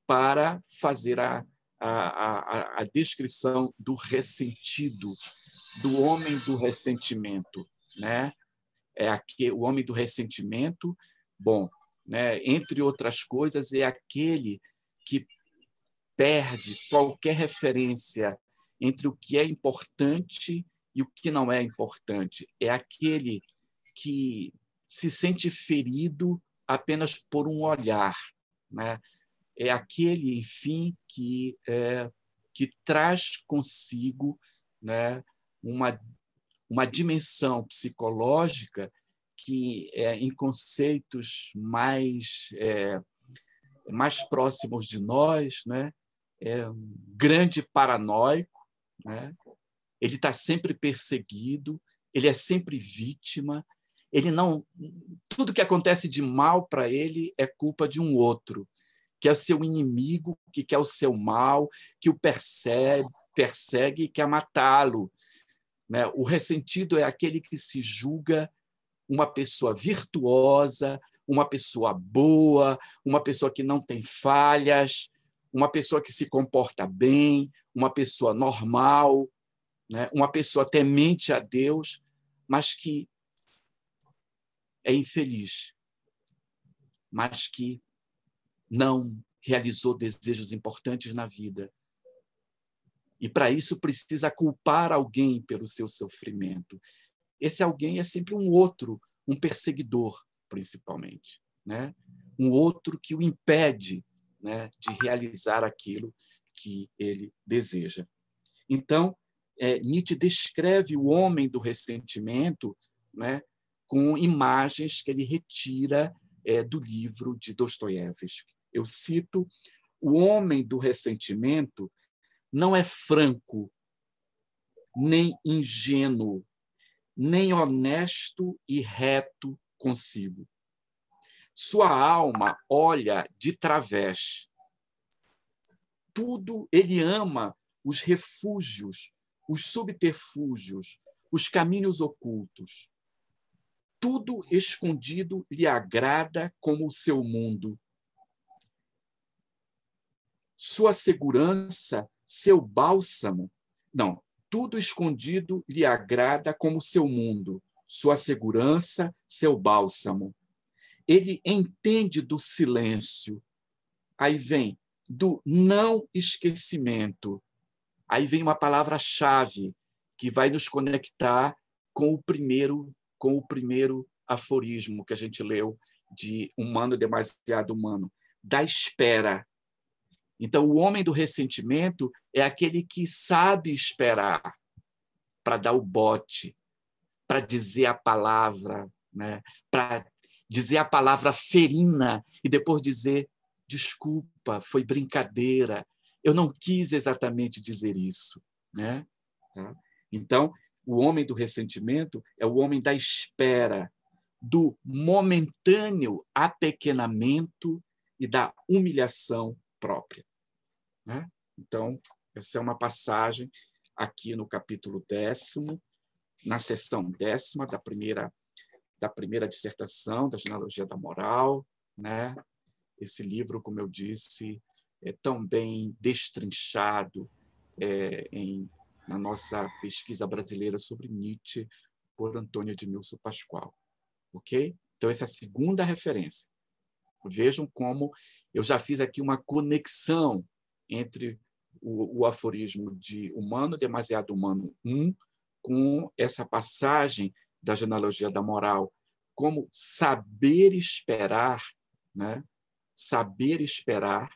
[SPEAKER 3] para fazer a descrição do ressentido, do homem do ressentimento. Né? O homem do ressentimento, bom, né, entre outras coisas, é aquele que perde qualquer referência entre o que é importante e o que não é importante. É aquele que se sente ferido apenas por um olhar. Né? É aquele, enfim, que traz consigo, né, uma dimensão psicológica que, em conceitos mais próximos de nós, né, é um grande paranoico. Né? Ele está sempre perseguido, ele é sempre vítima, ele não, tudo que acontece de mal para ele é culpa de um outro, que é o seu inimigo, que quer o seu mal, que o persegue e quer matá-lo, né? O ressentido é aquele que se julga uma pessoa virtuosa, uma pessoa boa, uma pessoa que não tem falhas, uma pessoa que se comporta bem, uma pessoa normal, né? Uma pessoa temente a Deus, mas que é infeliz, mas que não realizou desejos importantes na vida. E, para isso, precisa culpar alguém pelo seu sofrimento. Esse alguém é sempre um outro, um perseguidor, principalmente, né? Um outro que o impede, né, de realizar aquilo que ele deseja. Então, Nietzsche descreve o homem do ressentimento, né, com imagens que ele retira do livro de Dostoiévski. Eu cito: o homem do ressentimento não é franco, nem ingênuo, nem honesto e reto consigo. Sua alma olha de través. Tudo ele ama, os refúgios, os subterfúgios, os caminhos ocultos. Tudo escondido lhe agrada como o seu mundo. Sua segurança, seu bálsamo. Não, tudo escondido lhe agrada como o seu mundo. Sua segurança, seu bálsamo. Ele entende do silêncio. Aí vem do não esquecimento. Aí vem uma palavra-chave que vai nos conectar com o primeiro aforismo que a gente leu de Humano Demasiado Humano, da espera. Então, o homem do ressentimento é aquele que sabe esperar para dar o bote, para dizer a palavra, né? Para dizer a palavra ferina e depois dizer: desculpa, foi brincadeira, eu não quis exatamente dizer isso, né? Então, o homem do ressentimento é o homem da espera, do momentâneo apequenamento e da humilhação própria, né? Então, essa é uma passagem aqui no capítulo 10º, na seção 10ª da primeira dissertação da Genealogia da Moral, né? Esse livro, como eu disse, é tão bem destrinchado na nossa pesquisa brasileira sobre Nietzsche por Antônio Edmilson Pascoal. Ok? Então, essa é a segunda referência. Vejam como eu já fiz aqui uma conexão entre o aforismo de Humano Demasiado Humano 1 com essa passagem da Genealogia da Moral, como saber esperar, né? Saber esperar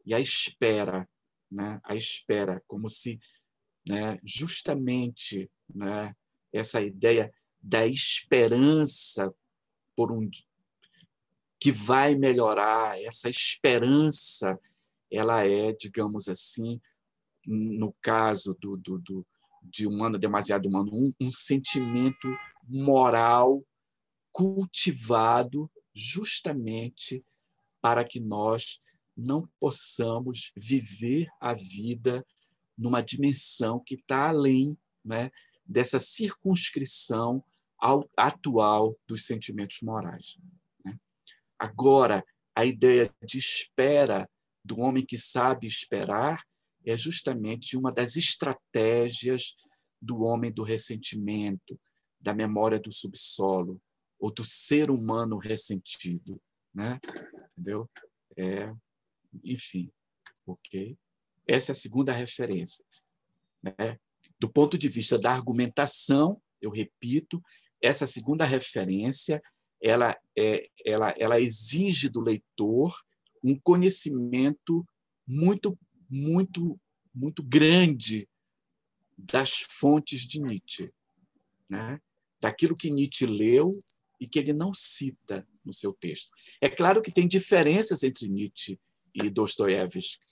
[SPEAKER 3] e a espera, né? A espera, como se, né, justamente, né, essa ideia da esperança por que vai melhorar, essa esperança, ela é, digamos assim, no caso de Humano Demasiado Humano, um sentimento moral cultivado justamente para que nós não possamos viver a vida numa dimensão que está além, né, dessa circunscrição atual dos sentimentos morais, né? Agora, a ideia de espera do homem que sabe esperar é justamente uma das estratégias do homem do ressentimento, da memória do subsolo, ou do ser humano ressentido, né? Entendeu? Enfim, ok? Essa é a segunda referência, né? Do ponto de vista da argumentação, eu repito, essa segunda referência ela exige do leitor um conhecimento muito grande das fontes de Nietzsche, né? Daquilo que Nietzsche leu e que ele não cita no seu texto. É claro que tem diferenças entre Nietzsche e Dostoiévski.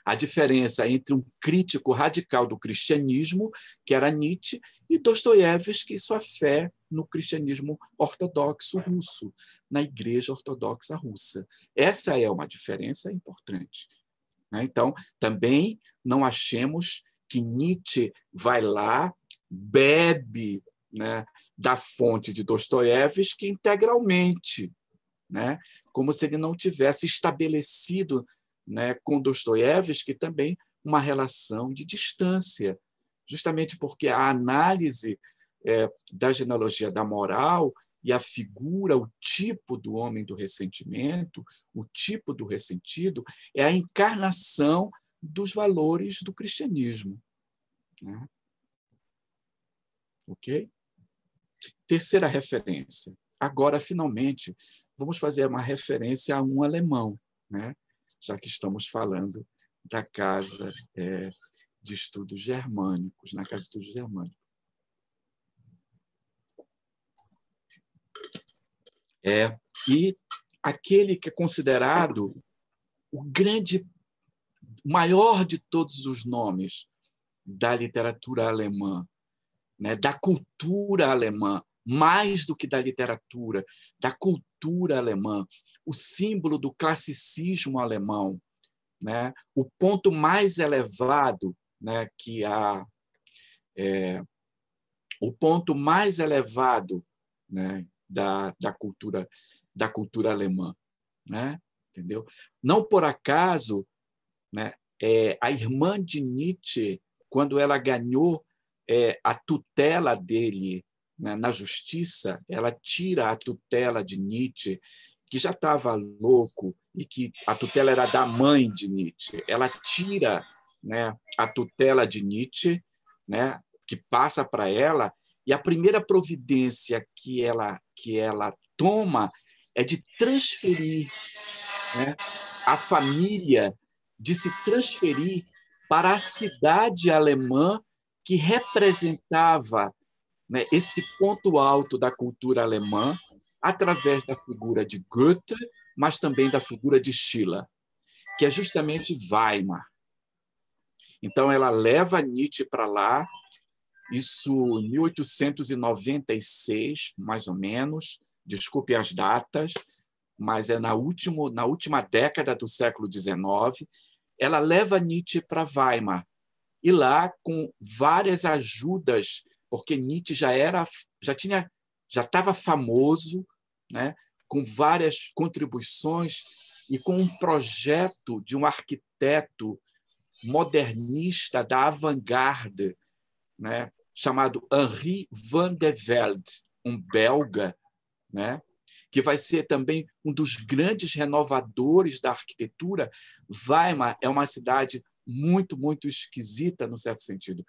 [SPEAKER 3] a diferença entre um crítico radical do cristianismo, que era Nietzsche, e Dostoiévski e sua fé no cristianismo ortodoxo russo, na Igreja Ortodoxa Russa. Essa é uma diferença importante. Então, também não achemos que Nietzsche vai lá, bebe, né, da fonte de Dostoiévski integralmente, né, como se ele não tivesse estabelecido, né, com Dostoiévski também uma relação de distância, justamente porque a análise da genealogia da moral e a figura, o tipo do homem do ressentimento, o tipo do ressentido, é a encarnação dos valores do cristianismo. Né? Ok? Terceira referência. Agora, finalmente, vamos fazer uma referência a um alemão, né? Já que estamos falando da Casa de Estudos Germânicos, na Casa de Estudos Germânicos. E aquele que é considerado o maior de todos os nomes da literatura alemã, né, da cultura alemã, mais do que da literatura, da cultura alemã, o símbolo do classicismo alemão, né, o ponto mais elevado, né, que há, o ponto mais elevado, né, da cultura alemã, né, entendeu? Não por acaso, né, a irmã de Nietzsche, quando ela ganhou a tutela dele, né, na justiça, ela tira a tutela de Nietzsche, que já estava louco, e que a tutela era da mãe de Nietzsche. Ela tira, né, a tutela de Nietzsche, né, que passa para ela, e a primeira providência que ela toma é de transferir, né, a família, de se transferir para a cidade alemã que representava, né, esse ponto alto da cultura alemã, através da figura de Goethe, mas também da figura de Schiller, que é justamente Weimar. Então, ela leva Nietzsche para lá, isso em 1896, mais ou menos, desculpem as datas, mas é na última década do século XIX, ela leva Nietzsche para Weimar, e lá, com várias ajudas, porque Nietzsche já estava famoso, né, com várias contribuições e com um projeto de um arquiteto modernista da avant-garde, né, chamado Henri van der Velde, um belga, né, que vai ser também um dos grandes renovadores da arquitetura. Weimar é uma cidade muito, muito esquisita, no certo sentido.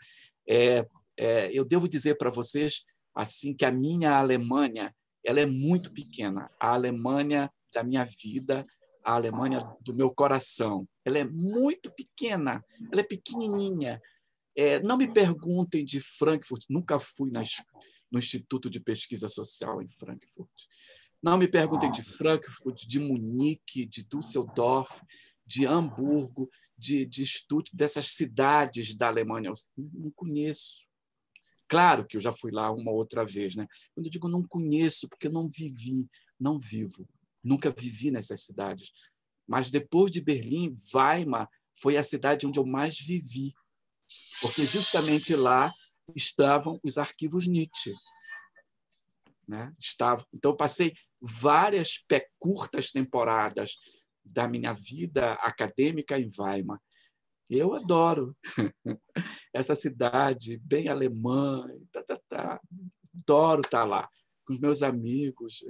[SPEAKER 3] Eu devo dizer para vocês assim que a minha Alemanha ela é muito pequena. A Alemanha da minha vida, a Alemanha do meu coração, ela é muito pequena, ela é pequenininha. Não me perguntem de Frankfurt, nunca fui no Instituto de Pesquisa Social em Frankfurt. Não me perguntem de Frankfurt, de Munique, de Düsseldorf, de Hamburgo, de Stuttgart, dessas cidades da Alemanha. Eu não conheço. Claro que eu já fui lá uma outra vez, né? Quando eu digo não conheço, porque eu não vivi, não vivo, nunca vivi nessas cidades. Mas depois de Berlim, Weimar foi a cidade onde eu mais vivi, porque justamente lá estavam os arquivos Nietzsche, né? Então, eu passei várias curtas temporadas da minha vida acadêmica em Weimar. Eu adoro essa cidade bem alemã, adoro estar lá com os meus amigos,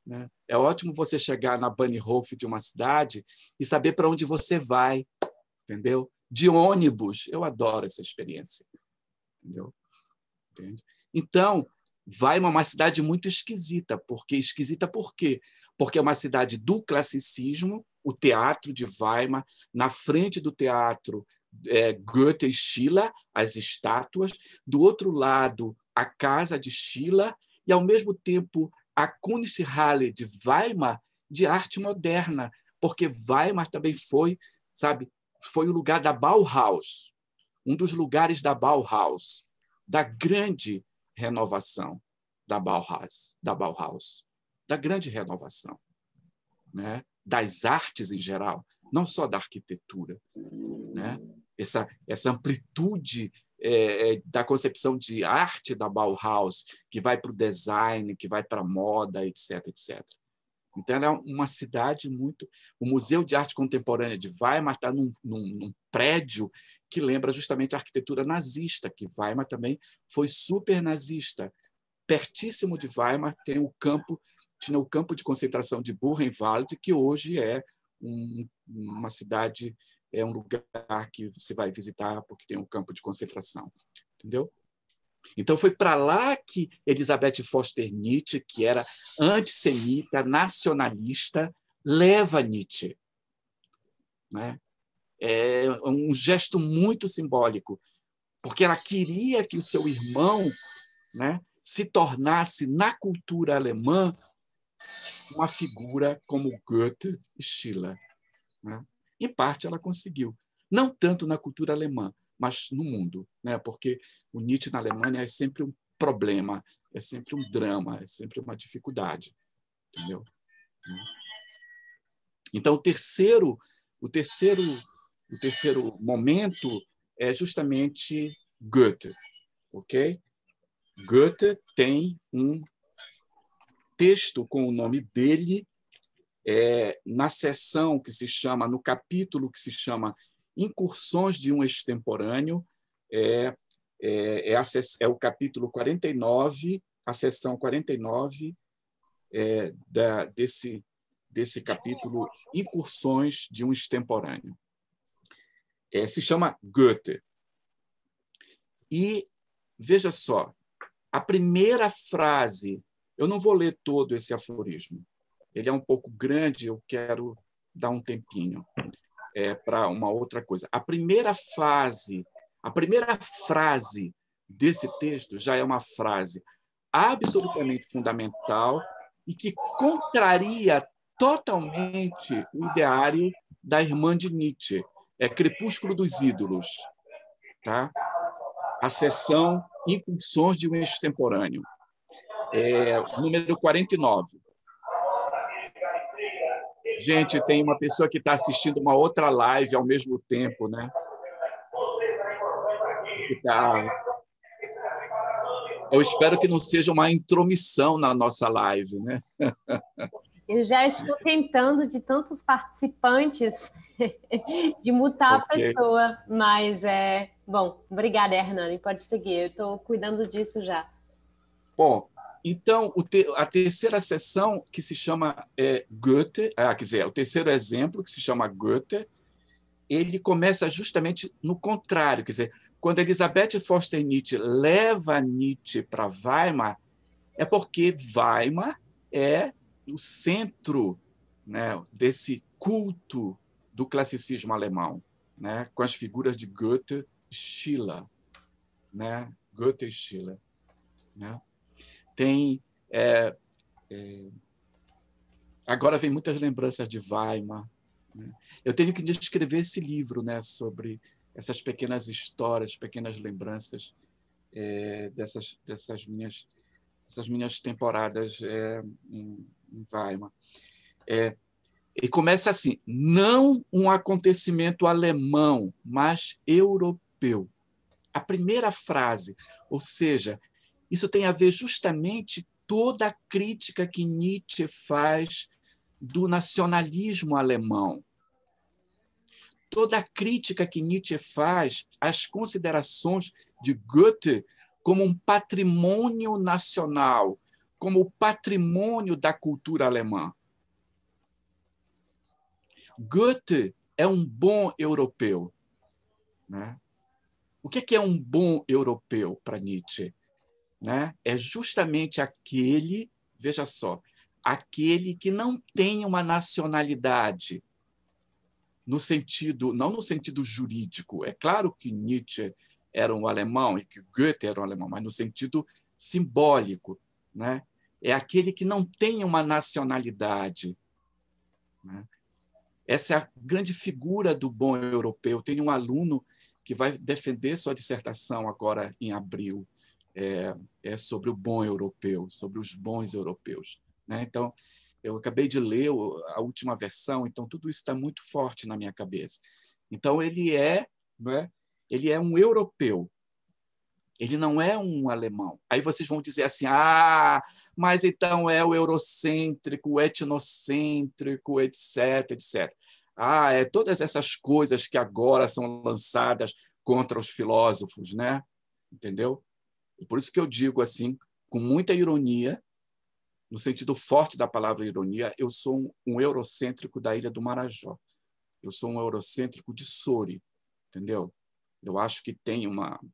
[SPEAKER 3] né? É ótimo você chegar na Bahnhof de uma cidade e saber para onde você vai, entendeu? De ônibus, eu adoro essa experiência, entendeu? Entende? Então, Weimar é uma cidade muito esquisita. Por quê? Porque é uma cidade do classicismo, o teatro de Weimar, na frente do teatro Goethe e Schiller, as estátuas, do outro lado a casa de Schiller e, ao mesmo tempo, a Kunsthalle de Weimar de arte moderna, porque Weimar também foi, sabe, foi o lugar da Bauhaus, um dos lugares da Bauhaus, da grande renovação da Bauhaus, da grande renovação, né? Das artes em geral, não só da arquitetura, né? Essa amplitude da concepção de arte da Bauhaus, que vai para o design, que vai para a moda, etc, etc. Então, ela é uma cidade muito... O Museu de Arte Contemporânea de Weimar está num prédio que lembra justamente a arquitetura nazista, que Weimar também foi super nazista. Pertíssimo de Weimar tinha o campo de concentração de Buchenwald, que hoje é uma cidade, é um lugar que você vai visitar porque tem um campo de concentração. Entendeu? Então, foi para lá que Elisabeth Foster Nietzsche, que era antissemita, nacionalista, leva Nietzsche. Né? É um gesto muito simbólico, porque ela queria que o seu irmão, né, se tornasse, na cultura alemã, uma figura como Goethe e Schiller. Né? Em parte, ela conseguiu. Não tanto na cultura alemã, mas no mundo, né? Porque o Nietzsche na Alemanha é sempre um problema, é sempre um drama, é sempre uma dificuldade. Entendeu? Então, o terceiro momento é justamente Goethe. Okay? Goethe tem um texto com o nome dele na seção que se chama, no capítulo que se chama Incursões de um Extemporâneo, é o capítulo 49, a seção 49 desse capítulo Incursões de um Extemporâneo. Se chama Goethe. E, veja só, a primeira frase, eu não vou ler todo esse aforismo, ele é um pouco grande, eu quero dar um tempinho para uma outra coisa. A primeira frase desse texto já é uma frase absolutamente fundamental e que contraria totalmente o ideário da irmã de Nietzsche, Crepúsculo dos Ídolos, tá? A seção Incursões de um Extemporâneo, número 49. Gente, tem uma pessoa que está assistindo uma outra live ao mesmo tempo, né? Eu espero que não seja uma intromissão na nossa live, né?
[SPEAKER 2] Eu já estou tentando, de tantos participantes, de mutar a pessoa, mas bom, obrigada, Hernani, pode seguir, eu estou cuidando disso já.
[SPEAKER 3] Bom, então, a terceira seção, que se chama Goethe, quer dizer, o terceiro exemplo, que se chama Goethe, ele começa justamente no contrário, quer dizer, quando Elisabeth Foster Nietzsche leva Nietzsche para Weimar, é porque Weimar é o centro, né, desse culto do classicismo alemão, né, com as figuras de Goethe e Schiller. Né, Goethe e Schiller. Né? Tem agora vem muitas lembranças de Weimar. Né? Eu tenho que descrever esse livro, né, sobre essas pequenas histórias, pequenas lembranças dessas minhas temporadas em Weimar. E começa assim: não um acontecimento alemão, mas europeu. A primeira frase, ou seja, isso tem a ver justamente toda a crítica que Nietzsche faz do nacionalismo alemão. Toda a crítica que Nietzsche faz às considerações de Goethe como um patrimônio nacional, como o patrimônio da cultura alemã. Goethe é um bom europeu. Né? O que é um bom europeu para Nietzsche? Né? É justamente aquele, veja só, aquele que não tem uma nacionalidade, no sentido, não no sentido jurídico. É claro que Nietzsche era um alemão e que Goethe era um alemão, mas no sentido simbólico. Né? É aquele que não tem uma nacionalidade. Né? Essa é a grande figura do bom europeu. Tem um aluno que vai defender sua dissertação agora em abril, sobre o bom europeu, sobre os bons europeus, né? Então, eu acabei de ler a última versão, então tudo isso está muito forte na minha cabeça. Então, não é? Ele é um europeu, ele não é um alemão. Aí vocês vão dizer assim, mas então é o eurocêntrico, o etnocêntrico, etc, etc. É todas essas coisas que agora são lançadas contra os filósofos, né? Entendeu? E por isso que eu digo assim, com muita ironia, no sentido forte da palavra ironia, eu sou um eurocêntrico da Ilha do Marajó. Eu sou um eurocêntrico de Soure, entendeu? Eu acho que tem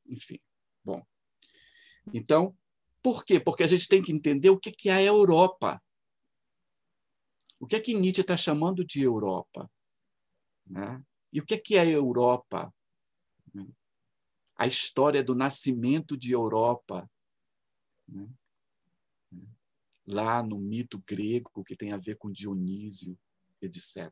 [SPEAKER 3] enfim, bom. Então, por quê? Porque a gente tem que entender o que é a Europa. O que é que Nietzsche está chamando de Europa? Né? E o que é a Europa? A história do nascimento de Europa, né? Lá no mito grego, que tem a ver com Dionísio, etc.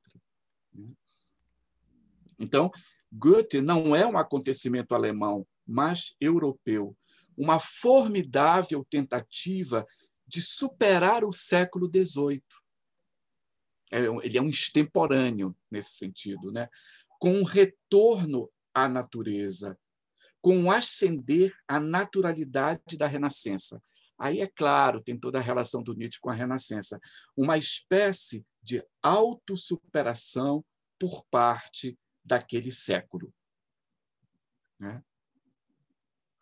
[SPEAKER 3] Então, Goethe não é um acontecimento alemão, mas europeu. Uma formidável tentativa de superar o século XVIII. Ele é um extemporâneo nesse sentido, né? Com um retorno à natureza, com um ascender à naturalidade da Renascença. Aí, é claro, tem toda a relação do Nietzsche com a Renascença. Uma espécie de autossuperação por parte daquele século. Né?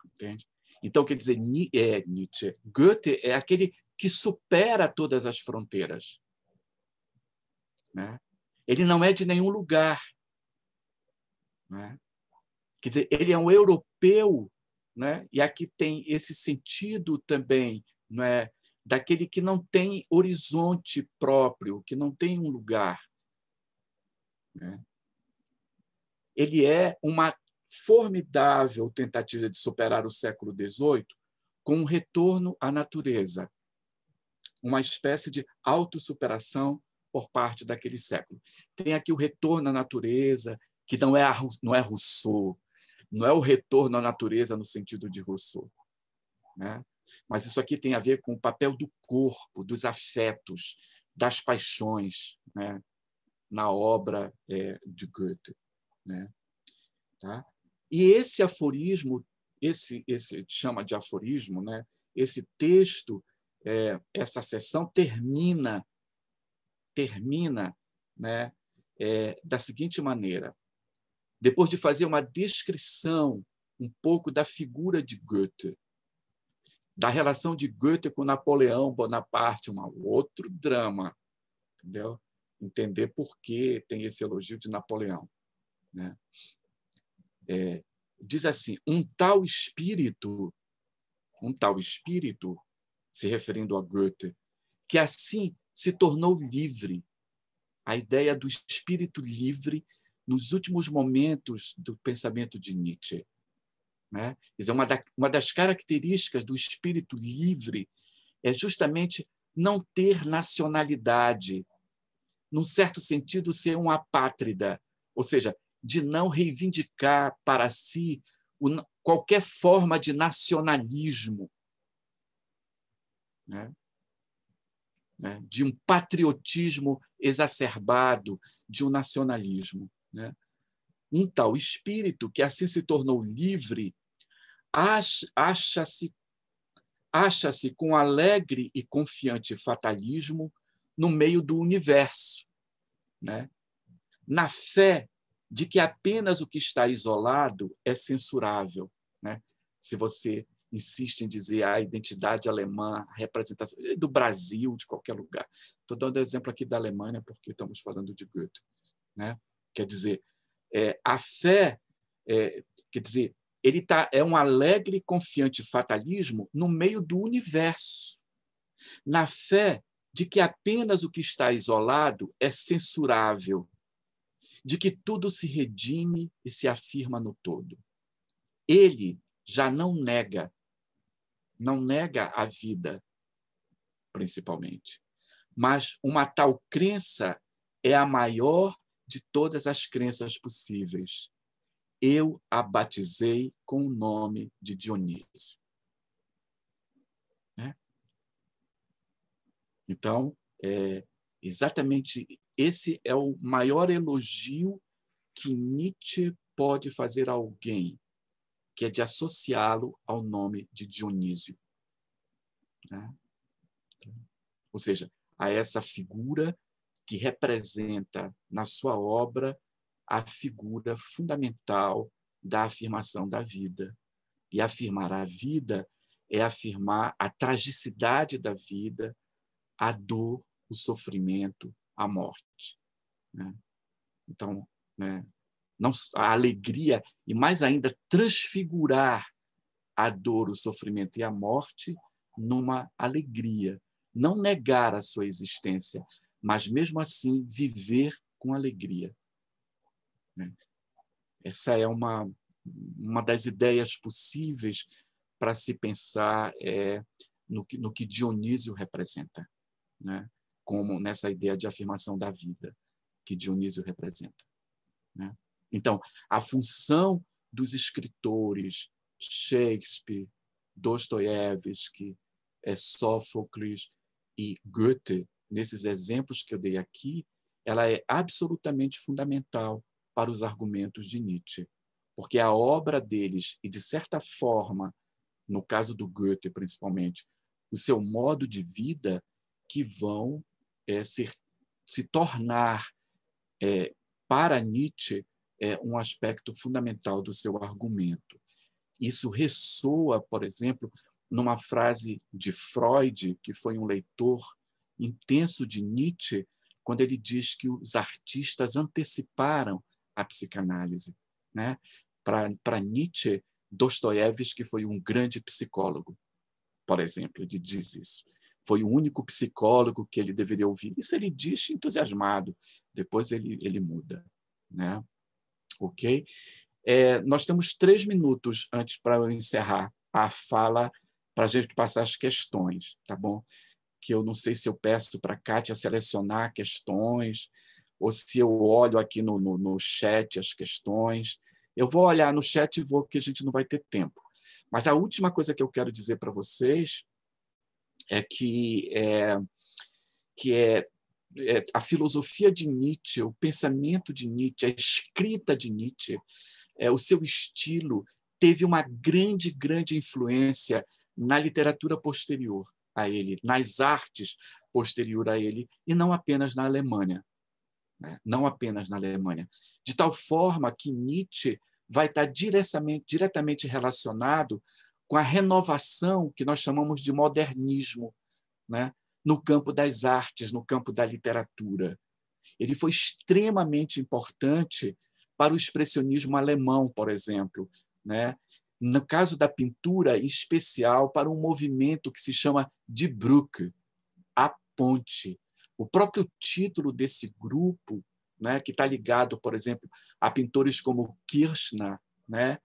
[SPEAKER 3] Entende? Então, quer dizer, Nietzsche, Goethe é aquele que supera todas as fronteiras. Né? Ele não é de nenhum lugar. Né? Quer dizer, ele é um europeu, né? E aqui tem esse sentido também, né? Daquele que não tem horizonte próprio, que não tem um lugar. Né? Ele é uma formidável tentativa de superar o século XVIII com um retorno à natureza, uma espécie de autossuperação por parte daquele século. Tem aqui o retorno à natureza, que não é Rousseau, não é o retorno à natureza no sentido de Rousseau. Né? Mas isso aqui tem a ver com o papel do corpo, dos afetos, das paixões, né? Na obra de Goethe. Né? Tá? E esse aforismo, esse chama de aforismo, né? Esse texto, essa sessão termina, né? Da seguinte maneira: depois de fazer uma descrição um pouco da figura de Goethe, da relação de Goethe com Napoleão Bonaparte, um outro drama, entendeu? Entender por que tem esse elogio de Napoleão. Né? Diz assim, um tal espírito, se referindo a Goethe, que assim se tornou livre. A ideia do espírito livre nos últimos momentos do pensamento de Nietzsche. Né? Uma das características do espírito livre é justamente não ter nacionalidade, num certo sentido, ser um apátrida, ou seja, de não reivindicar para si qualquer forma de nacionalismo, né? De um patriotismo exacerbado, de um nacionalismo. Né? Um tal espírito que assim se tornou livre acha-se com alegre e confiante fatalismo no meio do universo, né? Na fé de que apenas o que está isolado é censurável. Né? Se você insiste em dizer a identidade alemã, a representação do Brasil, de qualquer lugar. Estou dando exemplo aqui da Alemanha, porque estamos falando de Goethe. Né? Quer dizer, a fé, quer dizer, ele é um alegre e confiante fatalismo no meio do universo, na fé de que apenas o que está isolado é censurável, de que tudo se redime e se afirma no todo. Ele já não nega a vida, principalmente, mas uma tal crença é a maior de todas as crenças possíveis. Eu a batizei com o nome de Dionísio. Né? Então, exatamente esse é o maior elogio que Nietzsche pode fazer a alguém, que é de associá-lo ao nome de Dionísio. Né? Ou seja, a essa figura que representa na sua obra a figura fundamental da afirmação da vida. E afirmar a vida é afirmar a tragicidade da vida, a dor, o sofrimento, a morte. Né? Então, né, não, a alegria, e mais ainda, transfigurar a dor, o sofrimento e a morte numa alegria. Não negar a sua existência, mas, mesmo assim, viver com alegria. Essa é uma das ideias possíveis para se pensar no que Dionísio representa, né? Como nessa ideia de afirmação da vida que Dionísio representa. Né? Então, a função dos escritores Shakespeare, Dostoiévski, Sófocles e Goethe, nesses exemplos que eu dei aqui, ela é absolutamente fundamental para os argumentos de Nietzsche, porque a obra deles, e de certa forma, no caso do Goethe principalmente, o seu modo de vida, que vão se tornar, para Nietzsche, um aspecto fundamental do seu argumento. Isso ressoa, por exemplo, numa frase de Freud, que foi um leitor intenso de Nietzsche, quando ele diz que os artistas anteciparam a psicanálise. Né? Para Nietzsche, Dostoiévski foi um grande psicólogo, por exemplo, ele diz isso. Foi o único psicólogo que ele deveria ouvir. Isso ele diz entusiasmado, depois ele muda. Né? Ok? Nós temos 3 minutos antes para eu encerrar a fala, para a gente passar as questões, tá bom? Que eu não sei se eu peço para a Kátia selecionar questões, ou se eu olho aqui no chat as questões. Eu vou olhar no chat e vou, porque a gente não vai ter tempo. Mas a última coisa que eu quero dizer para vocês é que a filosofia de Nietzsche, o pensamento de Nietzsche, a escrita de Nietzsche, o seu estilo teve uma grande, grande influência na literatura posterior a ele, nas artes posterior a ele, e não apenas na Alemanha. Né? Não apenas na Alemanha. De tal forma que Nietzsche vai estar diretamente relacionado com a renovação que nós chamamos de modernismo, né? No campo das artes, no campo da literatura. Ele foi extremamente importante para o expressionismo alemão, por exemplo, né? No caso da pintura, em especial para um movimento que se chama Die Brücke, a ponte. O próprio título desse grupo, né, que está ligado, por exemplo, a pintores como Kirchner, né,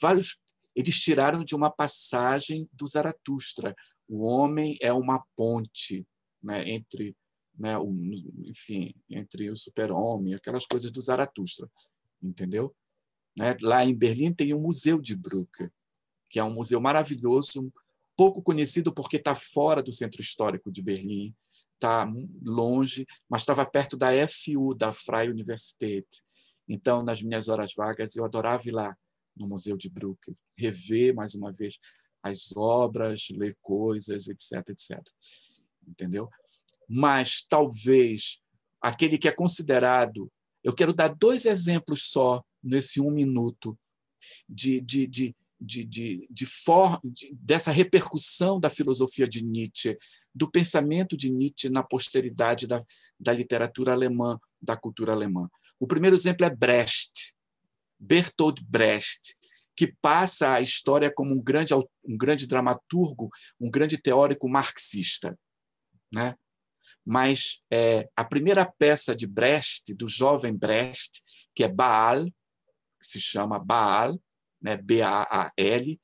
[SPEAKER 3] vários, eles tiraram de uma passagem do Zaratustra. O homem é uma ponte, né, entre o super-homem, aquelas coisas do Zaratustra, entendeu? Né? Lá em Berlim tem o Museu de Brücke, que é um museu maravilhoso, pouco conhecido porque está fora do centro histórico de Berlim, está longe, mas estava perto da FU, da Freie Universität. Então, nas minhas horas vagas, eu adorava ir lá no Museu de Brücke, rever mais uma vez as obras, ler coisas, etc, etc. Entendeu? Mas talvez aquele que é considerado... Eu quero dar 2 exemplos só nesse 1 minuto dessa repercussão da filosofia de Nietzsche, do pensamento de Nietzsche na posteridade da literatura alemã, da cultura alemã. O primeiro exemplo é Brecht, Bertolt Brecht, que passa a história como um grande dramaturgo, um grande teórico marxista. Né? Mas a primeira peça de Brecht, do jovem Brecht, que é Baal, que se chama Baal, né, B-A-A-L,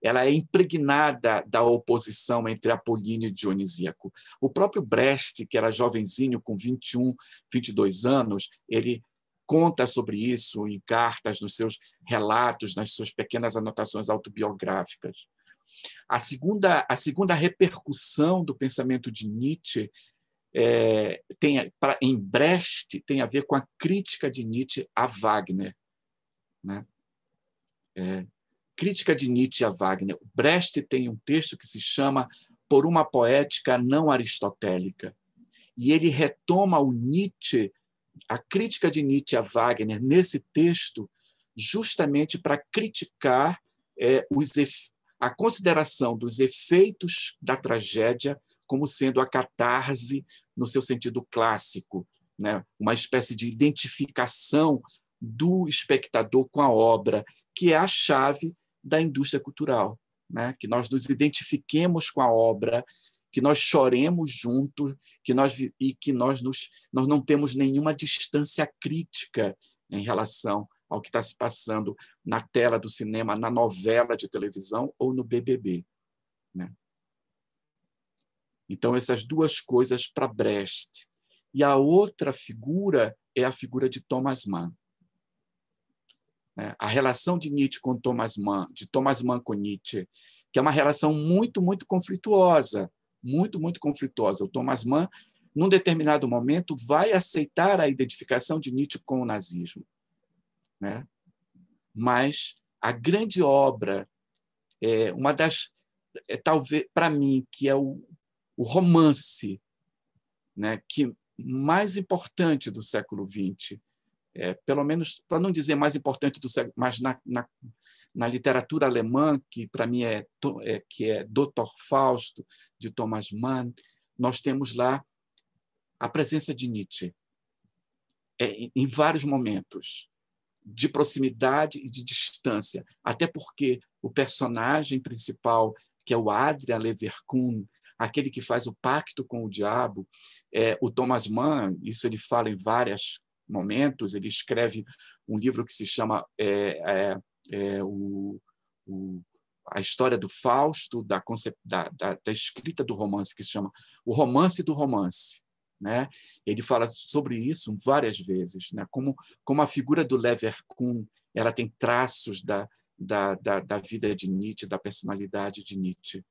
[SPEAKER 3] ela é impregnada da oposição entre apolíneo e dionisíaco. O próprio Brecht, que era jovenzinho, com 21, 22 anos, ele conta sobre isso em cartas, nos seus relatos, nas suas pequenas anotações autobiográficas. A segunda repercussão do pensamento de Nietzsche em Brecht tem a ver com a crítica de Nietzsche a Wagner, né? Crítica de Nietzsche a Wagner. Brecht tem um texto que se chama Por uma Poética Não Aristotélica. E ele retoma o Nietzsche, a crítica de Nietzsche a Wagner, nesse texto, justamente para criticar a consideração dos efeitos da tragédia como sendo a catarse no seu sentido clássico, né? Uma espécie de identificação do espectador com a obra, que é a chave da indústria cultural, né? Que nós nos identifiquemos com a obra, que nós choremos juntos, que nós não temos nenhuma distância crítica em relação ao que está se passando na tela do cinema, na novela de televisão ou no BBB, né? Então, essas duas coisas para Brecht. E a outra figura é a figura de Thomas Mann. A relação de Nietzsche com Thomas Mann, de Thomas Mann com Nietzsche, que é uma relação muito, muito conflituosa, muito, muito conflituosa. O Thomas Mann, num determinado momento, vai aceitar a identificação de Nietzsche com o nazismo, né? Mas a grande obra, uma das, talvez, para mim, que é o romance, né, que mais importante do século XX, pelo menos, para não dizer mais importante do século, mas na literatura alemã, que para mim que é Dr. Fausto, de Thomas Mann, nós temos lá a presença de Nietzsche em vários momentos, de proximidade e de distância, até porque o personagem principal, que é o Adrian Leverkühn, aquele que faz o pacto com o diabo, o Thomas Mann, isso ele fala em vários momentos, ele escreve um livro que se chama A História do Fausto, da escrita do romance, que se chama O Romance do Romance, né? Ele fala sobre isso várias vezes, né? Como a figura do Leverkühn, ela tem traços da vida de Nietzsche, da personalidade de Nietzsche,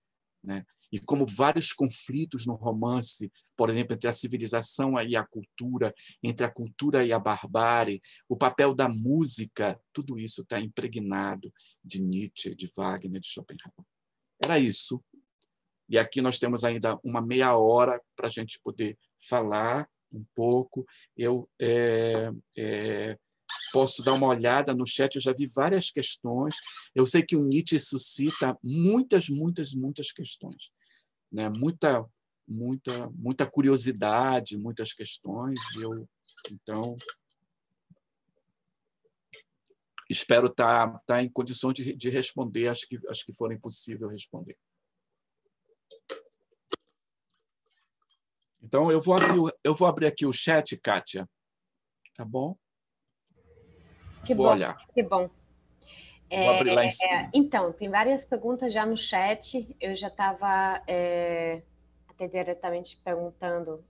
[SPEAKER 3] né? E como vários conflitos no romance, por exemplo, entre a civilização e a cultura, entre a cultura e a barbárie, o papel da música, tudo isso está impregnado de Nietzsche, de Wagner, de Schopenhauer. Era isso. E aqui nós temos ainda uma meia hora para a gente poder falar um pouco. Eu posso dar uma olhada no chat, eu já vi várias questões. Eu sei que o Nietzsche suscita muitas, muitas, muitas questões, né? Muita curiosidade, muitas questões. Então, espero estar em condição de responder as que forem possível responder. Então, eu vou abrir aqui o chat, Kátia. Tá bom? Vou olhar.
[SPEAKER 2] Que bom.
[SPEAKER 3] Vou abrir lá em cima.
[SPEAKER 2] Então, tem várias perguntas já no chat. Eu já estava até diretamente perguntando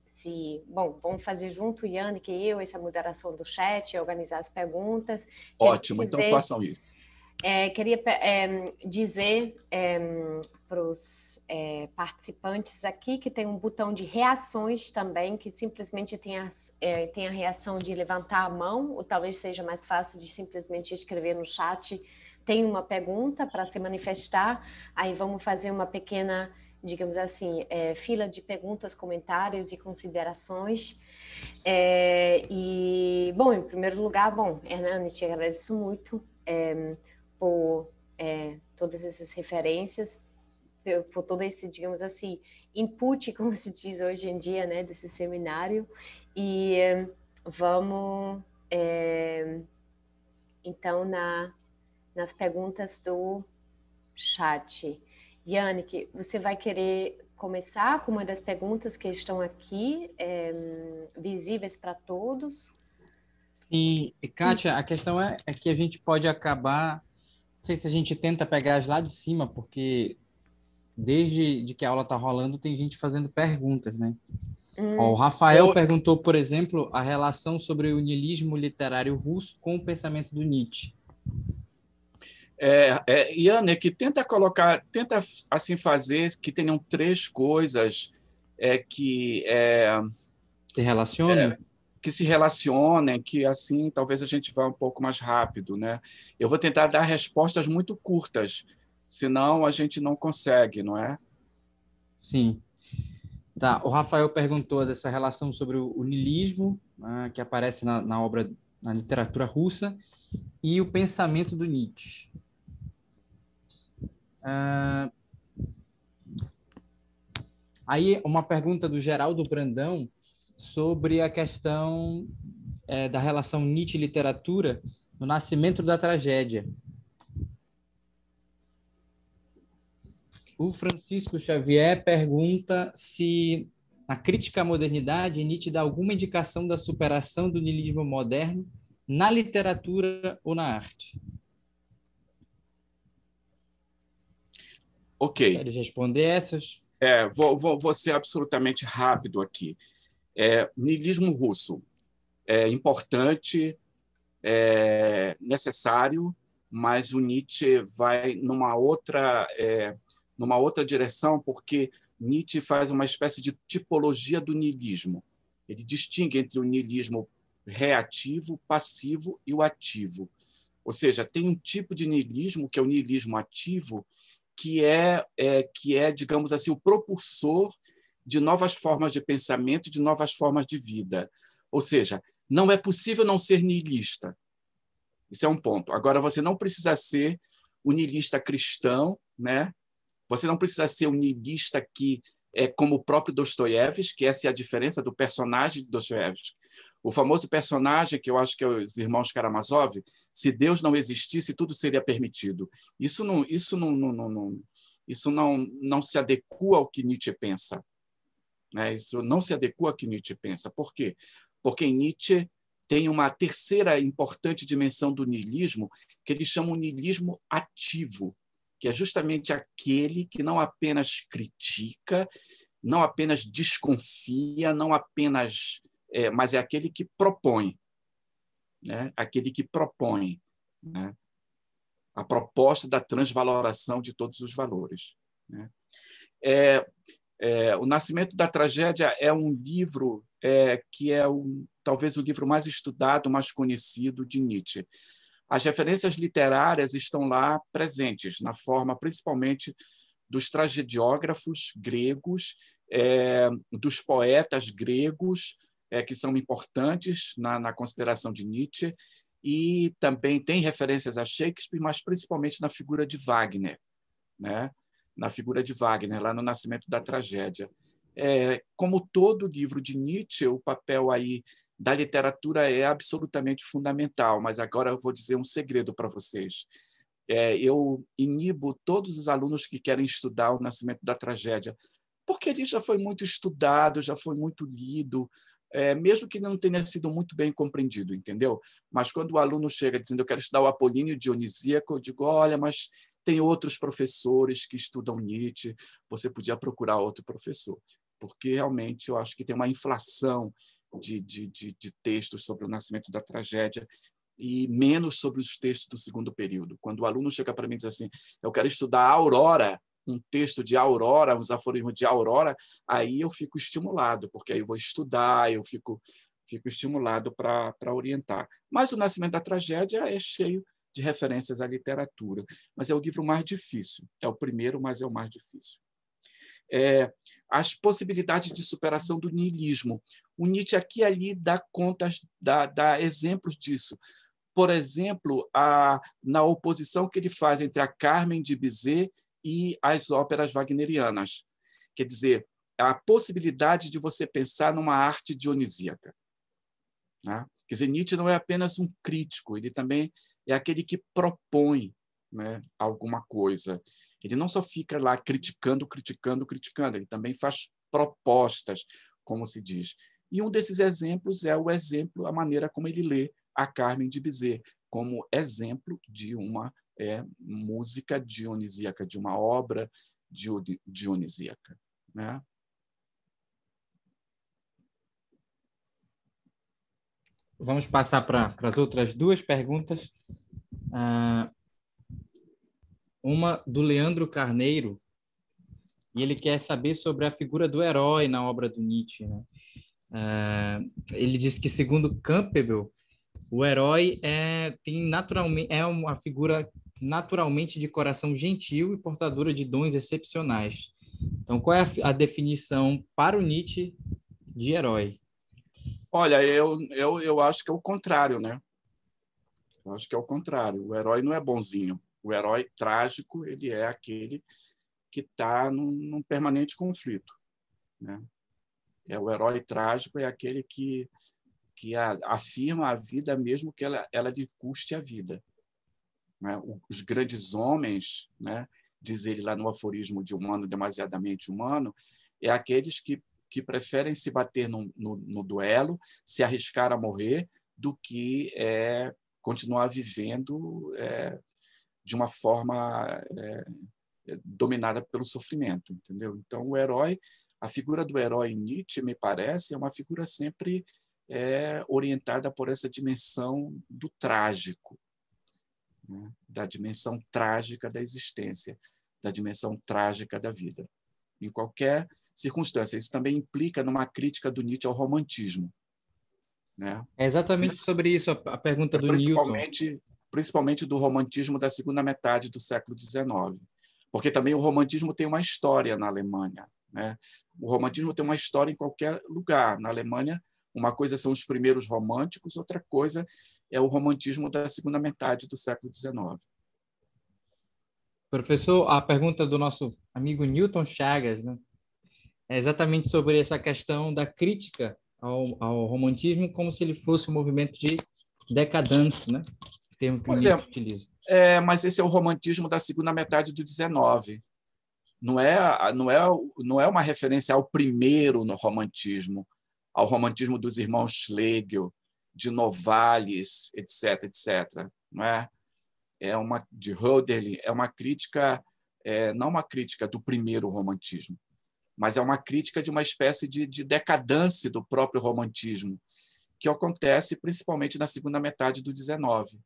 [SPEAKER 2] se... Bom, vamos fazer junto, Yannick e eu, essa moderação do chat, organizar as perguntas.
[SPEAKER 3] Ótimo, então façam isso.
[SPEAKER 2] Queria dizer para os participantes aqui que tem um botão de reações também, que simplesmente tem a reação de levantar a mão, ou talvez seja mais fácil de simplesmente escrever no chat. Tem uma pergunta para se manifestar, aí vamos fazer uma pequena, digamos assim, fila de perguntas, comentários e considerações. E, bom, em primeiro lugar, Hernani, te agradeço muito por todas essas referências, por todo esse, digamos assim, input, como se diz hoje em dia, né, desse seminário. E vamos, então, nas perguntas do chat. Yannick, você vai querer começar com uma das perguntas que estão aqui, visíveis para todos?
[SPEAKER 1] Sim, Kátia, a questão é que a gente pode acabar sei se a gente tenta pegar as lá de cima, porque desde que a aula está rolando, tem gente fazendo perguntas, né? Ó, o Rafael
[SPEAKER 3] Eu,
[SPEAKER 1] perguntou, por exemplo, a relação sobre o niilismo literário russo com o pensamento do Nietzsche.
[SPEAKER 3] Yannick, tenta assim fazer que tenham três coisas é, que, é,
[SPEAKER 1] Se relacionem?
[SPEAKER 3] que se relacionem, que assim talvez a gente vá um pouco mais rápido, né? Eu vou tentar dar respostas muito curtas, senão a gente não consegue, não é?
[SPEAKER 1] Sim. Tá, o Rafael perguntou dessa relação sobre o niilismo, que aparece na obra, na literatura russa, e o pensamento do Nietzsche. Ah, aí, uma pergunta do Geraldo Brandão sobre a questão da relação Nietzsche-literatura no nascimento da tragédia. O Francisco Xavier pergunta se, na crítica à modernidade, Nietzsche dá alguma indicação da superação do niilismo moderno na literatura ou na arte.
[SPEAKER 3] Ok.
[SPEAKER 1] Queres responder essas?
[SPEAKER 3] Vou ser absolutamente rápido aqui. Niilismo russo é importante, necessário, mas o Nietzsche vai numa outra direção, porque Nietzsche faz uma espécie de tipologia do niilismo. Ele distingue entre o niilismo reativo, passivo e o ativo. Ou seja, tem um tipo de niilismo, que é o niilismo ativo, digamos assim, o propulsor de novas formas de pensamento e de novas formas de vida. Ou seja, não é possível não ser niilista. Isso é um ponto. Agora, você não precisa ser um niilista cristão, né? Você não precisa ser um niilista que é como o próprio Dostoiévski, que essa é a diferença do personagem de Dostoiévski. O famoso personagem, que eu acho que é os irmãos Karamazov, se Deus não existisse, tudo seria permitido. Isso não se adequa ao que Nietzsche pensa. Né? Isso não se adequa ao que Nietzsche pensa. Por quê? Porque em Nietzsche tem uma terceira importante dimensão do niilismo, que eles chamam de niilismo ativo, que é justamente aquele que não apenas critica, não apenas desconfia, não apenas, mas é aquele que propõe, né? Aquele que propõe, né? A proposta da transvaloração de todos os valores. Né? O Nascimento da Tragédia é um livro que é talvez o livro mais estudado, mais conhecido de Nietzsche. As referências literárias estão lá presentes, na forma principalmente dos tragediógrafos gregos, dos poetas gregos, que são importantes na consideração de Nietzsche, e também tem referências a Shakespeare, mas principalmente na figura de Wagner, né? Na figura de Wagner, lá no Nascimento da Tragédia. Como todo livro de Nietzsche, o papel aí da literatura é absolutamente fundamental, mas agora eu vou dizer um segredo para vocês. Eu inibo todos os alunos que querem estudar o Nascimento da Tragédia, porque ele já foi muito estudado, já foi muito lido, mesmo que não tenha sido muito bem compreendido, entendeu? Mas quando o aluno chega dizendo eu quero estudar o Apolíneo Dionisíaco, eu digo, olha, mas tem outros professores que estudam Nietzsche, você podia procurar outro professor, porque realmente eu acho que tem uma inflação de textos sobre o Nascimento da Tragédia e menos sobre os textos do segundo período. Quando o aluno chega para mim e diz assim, eu quero estudar a Aurora, um texto de Aurora, uns aforismos de Aurora, aí eu fico estimulado, porque aí eu vou estudar, eu fico estimulado para orientar. Mas o Nascimento da Tragédia é cheio de referências à literatura, mas é o livro mais difícil. É o primeiro, mas é o mais difícil. As possibilidades de superação do niilismo. O Nietzsche aqui e ali dá contas, dá exemplos disso. Por exemplo, na oposição que ele faz entre a Carmen de Bizet e as óperas wagnerianas. Quer dizer, a possibilidade de você pensar numa arte dionisíaca. Né? Quer dizer, Nietzsche não é apenas um crítico, ele também é aquele que propõe, né, alguma coisa. Ele não só fica lá criticando, ele também faz propostas, como se diz. E um desses exemplos é a maneira como ele lê a Carmen de Bizet, como exemplo de uma música dionisíaca, de uma obra dionisíaca, né?
[SPEAKER 1] Vamos passar para as outras duas perguntas. Uma do Leandro Carneiro, e ele quer saber sobre a figura do herói na obra do Nietzsche, né? Ele diz que, segundo Campbell, o herói é uma figura naturalmente de coração gentil e portadora de dons excepcionais. Então, qual é a definição para o Nietzsche de herói?
[SPEAKER 3] Olha, eu acho que é o contrário, né? Eu acho que é o contrário. O herói não é bonzinho. O herói trágico, ele é aquele que está num permanente conflito, né? O herói trágico é aquele que afirma a vida mesmo que ela lhe custe a vida, né? Os grandes homens, né, diz ele lá no aforismo de Humano Demasiadamente Humano, é aqueles que preferem se bater no duelo, se arriscar a morrer, do que continuar vivendo de uma forma dominada pelo sofrimento, entendeu? Então, a figura do herói em Nietzsche, me parece, é uma figura sempre orientada por essa dimensão do trágico, né? Da dimensão trágica da existência, da dimensão trágica da vida. Em qualquer circunstância. Isso também implica numa crítica do Nietzsche ao romantismo, né?
[SPEAKER 1] É exatamente sobre isso a pergunta do Newton.
[SPEAKER 3] Principalmente do romantismo da segunda metade do século XIX. Porque também o romantismo tem uma história na Alemanha, né? O romantismo tem uma história em qualquer lugar. Na Alemanha, uma coisa são os primeiros românticos, outra coisa é o romantismo da segunda metade do século XIX.
[SPEAKER 1] Professor, a pergunta do nosso amigo Newton Chagas, né, é exatamente sobre essa questão da crítica ao romantismo, como se ele fosse um movimento de decadência, né? O termo que o Nietzsche utiliza.
[SPEAKER 3] Mas esse é o romantismo da segunda metade do XIX. Não é uma referência ao primeiro no romantismo, ao romantismo dos irmãos Schlegel, de Novalis, etc., etc. Não é? De Hölderlin, é uma crítica, não uma crítica do primeiro romantismo, mas é uma crítica de uma espécie de decadência do próprio romantismo, que acontece principalmente na segunda metade do XIX.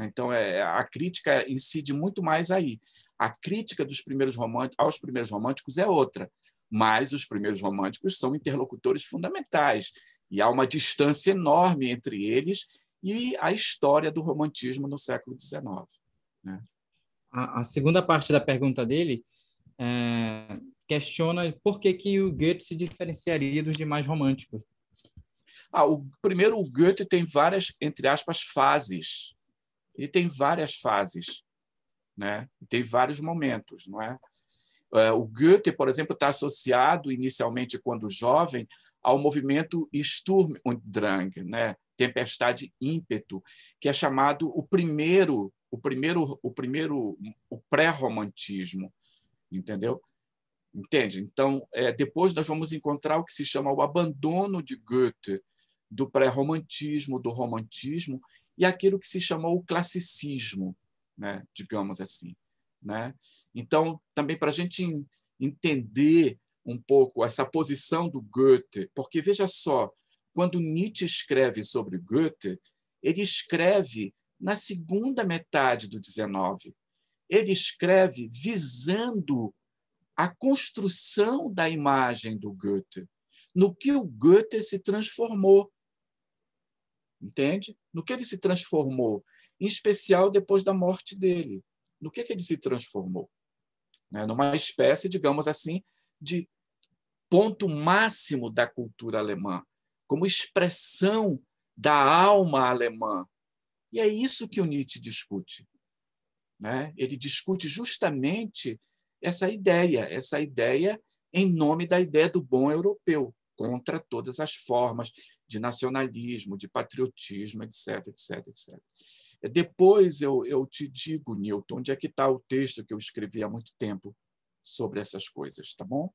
[SPEAKER 3] Então, a crítica incide muito mais aí. A crítica aos primeiros românticos é outra, mas os primeiros românticos são interlocutores fundamentais, e há uma distância enorme entre eles e a história do romantismo no século XIX, né?
[SPEAKER 1] A segunda parte da pergunta dele questiona por que o Goethe se diferenciaria dos demais românticos.
[SPEAKER 3] Primeiro, o Goethe tem várias, entre aspas, fases. Ele tem várias fases, né? Tem vários momentos, não é? O Goethe, por exemplo, está associado inicialmente, quando jovem, ao movimento Sturm und Drang, né? Tempestade e ímpeto, que é chamado o pré-romantismo, entendeu? Entende? Então, depois nós vamos encontrar o que se chama o abandono de Goethe do pré-romantismo, do romantismo, e aquilo que se chamou o classicismo, né? Digamos assim, né? Então, também para a gente entender um pouco essa posição do Goethe, porque, veja só, quando Nietzsche escreve sobre Goethe, ele escreve na segunda metade do XIX. Ele escreve visando a construção da imagem do Goethe, no que o Goethe se transformou. Entende? No que ele se transformou, em especial depois da morte dele. No que ele se transformou? Numa espécie, digamos assim, de ponto máximo da cultura alemã, como expressão da alma alemã. E é isso que o Nietzsche discute, né? Ele discute justamente essa ideia em nome da ideia do bom europeu, contra todas as formas de nacionalismo, de patriotismo, etc., etc., etc. Depois eu te digo, Newton, onde é que está o texto que eu escrevi há muito tempo sobre essas coisas, tá bom?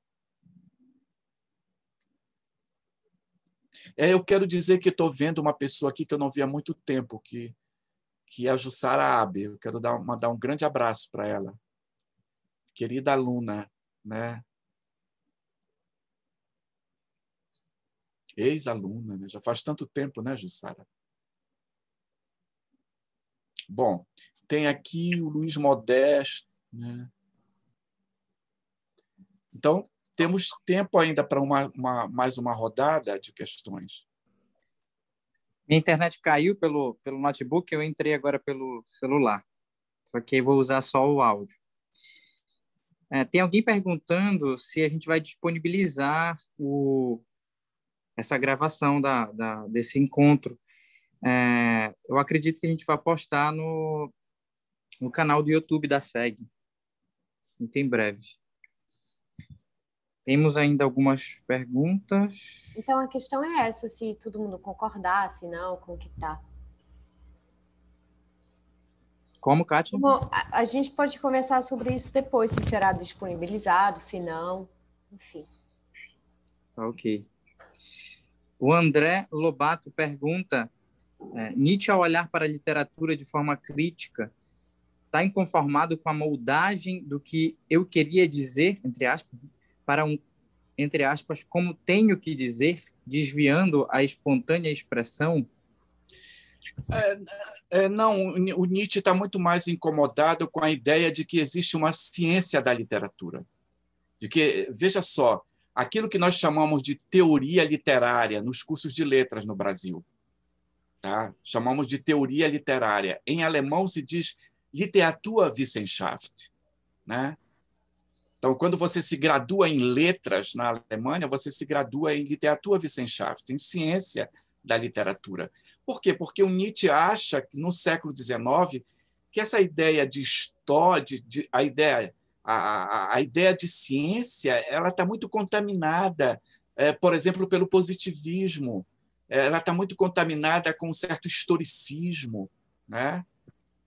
[SPEAKER 3] Eu quero dizer que estou vendo uma pessoa aqui que eu não vi há muito tempo, que que é a Jussara Abe. Eu quero mandar um grande abraço para ela. Querida aluna, né? Ex-aluna, né? Já faz tanto tempo, né, Jussara? Bom, tem aqui o Luiz Modesto, né? Então, temos tempo ainda para mais uma rodada de questões.
[SPEAKER 1] Minha internet caiu pelo notebook, eu entrei agora pelo celular. Só que eu vou usar só o áudio. Tem alguém perguntando se a gente vai disponibilizar essa gravação desse encontro. Eu acredito que a gente vai postar no canal do YouTube da SEG, muito em breve. Temos ainda algumas perguntas.
[SPEAKER 2] Então, a questão é essa, se todo mundo concordar, se não, com o que está.
[SPEAKER 1] Como, Kátia?
[SPEAKER 2] Bom, a gente pode conversar sobre isso depois, se será disponibilizado, se não, enfim.
[SPEAKER 1] Ok. O André Lobato pergunta, Nietzsche, ao olhar para a literatura de forma crítica, está inconformado com a moldagem do que eu queria dizer, entre aspas, para entre aspas, como tenho que dizer, desviando a espontânea expressão?
[SPEAKER 3] Não, o Nietzsche está muito mais incomodado com a ideia de que existe uma ciência da literatura. De que, veja só, aquilo que nós chamamos de teoria literária nos cursos de letras no Brasil, tá? Chamamos de teoria literária. Em alemão se diz Literaturwissenschaft, né? Então, quando você se gradua em letras na Alemanha, você se gradua em Literaturwissenschaft, em ciência da literatura. Por quê? Porque o Nietzsche acha que no século XIX que essa ideia de história, a ideia de ciência, ela está muito contaminada, por exemplo, pelo positivismo. Ela está muito contaminada com um certo historicismo, né?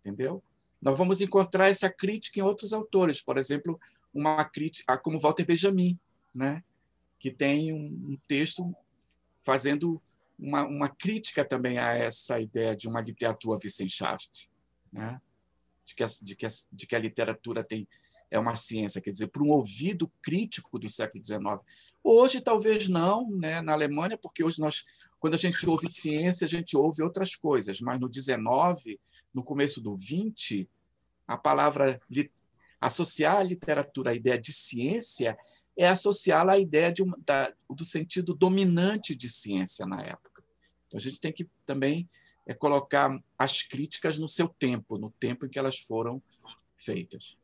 [SPEAKER 3] Entendeu? Nós vamos encontrar essa crítica em outros autores, por exemplo, uma crítica como Walter Benjamin, né? Que tem um texto fazendo uma crítica também a essa ideia de uma Literaturwissenschaft, né? de que a literatura é uma ciência, quer dizer, para um ouvido crítico do século XIX. Hoje, talvez não, né, na Alemanha, porque hoje quando a gente ouve ciência, a gente ouve outras coisas, mas no XIX, no começo do XX, a palavra associar a literatura à ideia de ciência é associá-la à ideia do sentido dominante de ciência na época. Então, a gente tem que também colocar as críticas no seu tempo, no tempo em que elas foram feitas.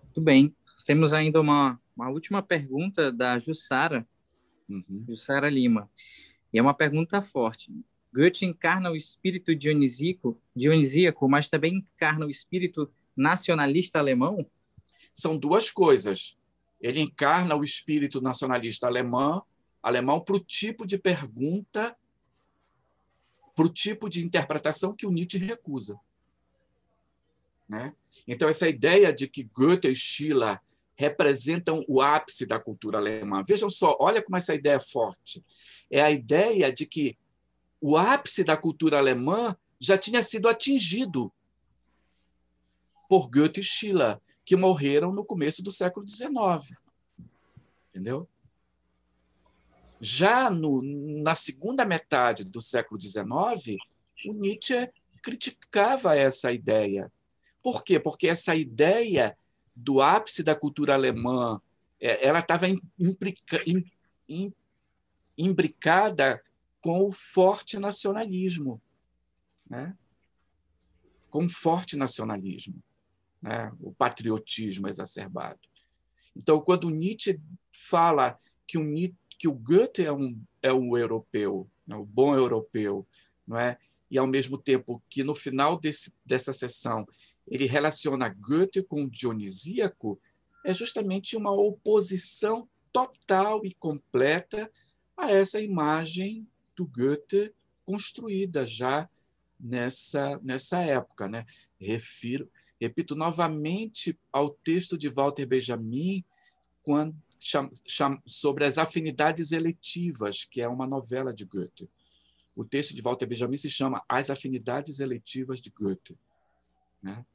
[SPEAKER 1] Muito bem. Temos ainda uma última pergunta da Jussara, Jussara Lima. E é uma pergunta forte. Goethe encarna o espírito dionisíaco, mas também encarna o espírito nacionalista alemão?
[SPEAKER 3] São duas coisas. Ele encarna o espírito nacionalista alemão para o tipo de pergunta, para o tipo de interpretação que o Nietzsche recusa, né? Então, essa ideia de que Goethe e Schiller representam o ápice da cultura alemã. Vejam só, olha como essa ideia é forte. É a ideia de que o ápice da cultura alemã já tinha sido atingido por Goethe e Schiller, que morreram no começo do século XIX. Entendeu? Já na segunda metade do século XIX, o Nietzsche criticava essa ideia. Por quê? Porque essa ideia do ápice da cultura alemã ela estava imbricada com o forte nacionalismo, né? Com o forte nacionalismo, né? O patriotismo exacerbado. Então, quando Nietzsche fala que o Goethe é um europeu, né? O bom europeu, não é? E, ao mesmo tempo, que no final dessa sessão ele relaciona Goethe com o dionisíaco, é justamente uma oposição total e completa a essa imagem do Goethe construída já nessa época, né? Repito novamente ao texto de Walter Benjamin sobre as afinidades eletivas, que é uma novela de Goethe. O texto de Walter Benjamin se chama As Afinidades Eletivas de Goethe, né?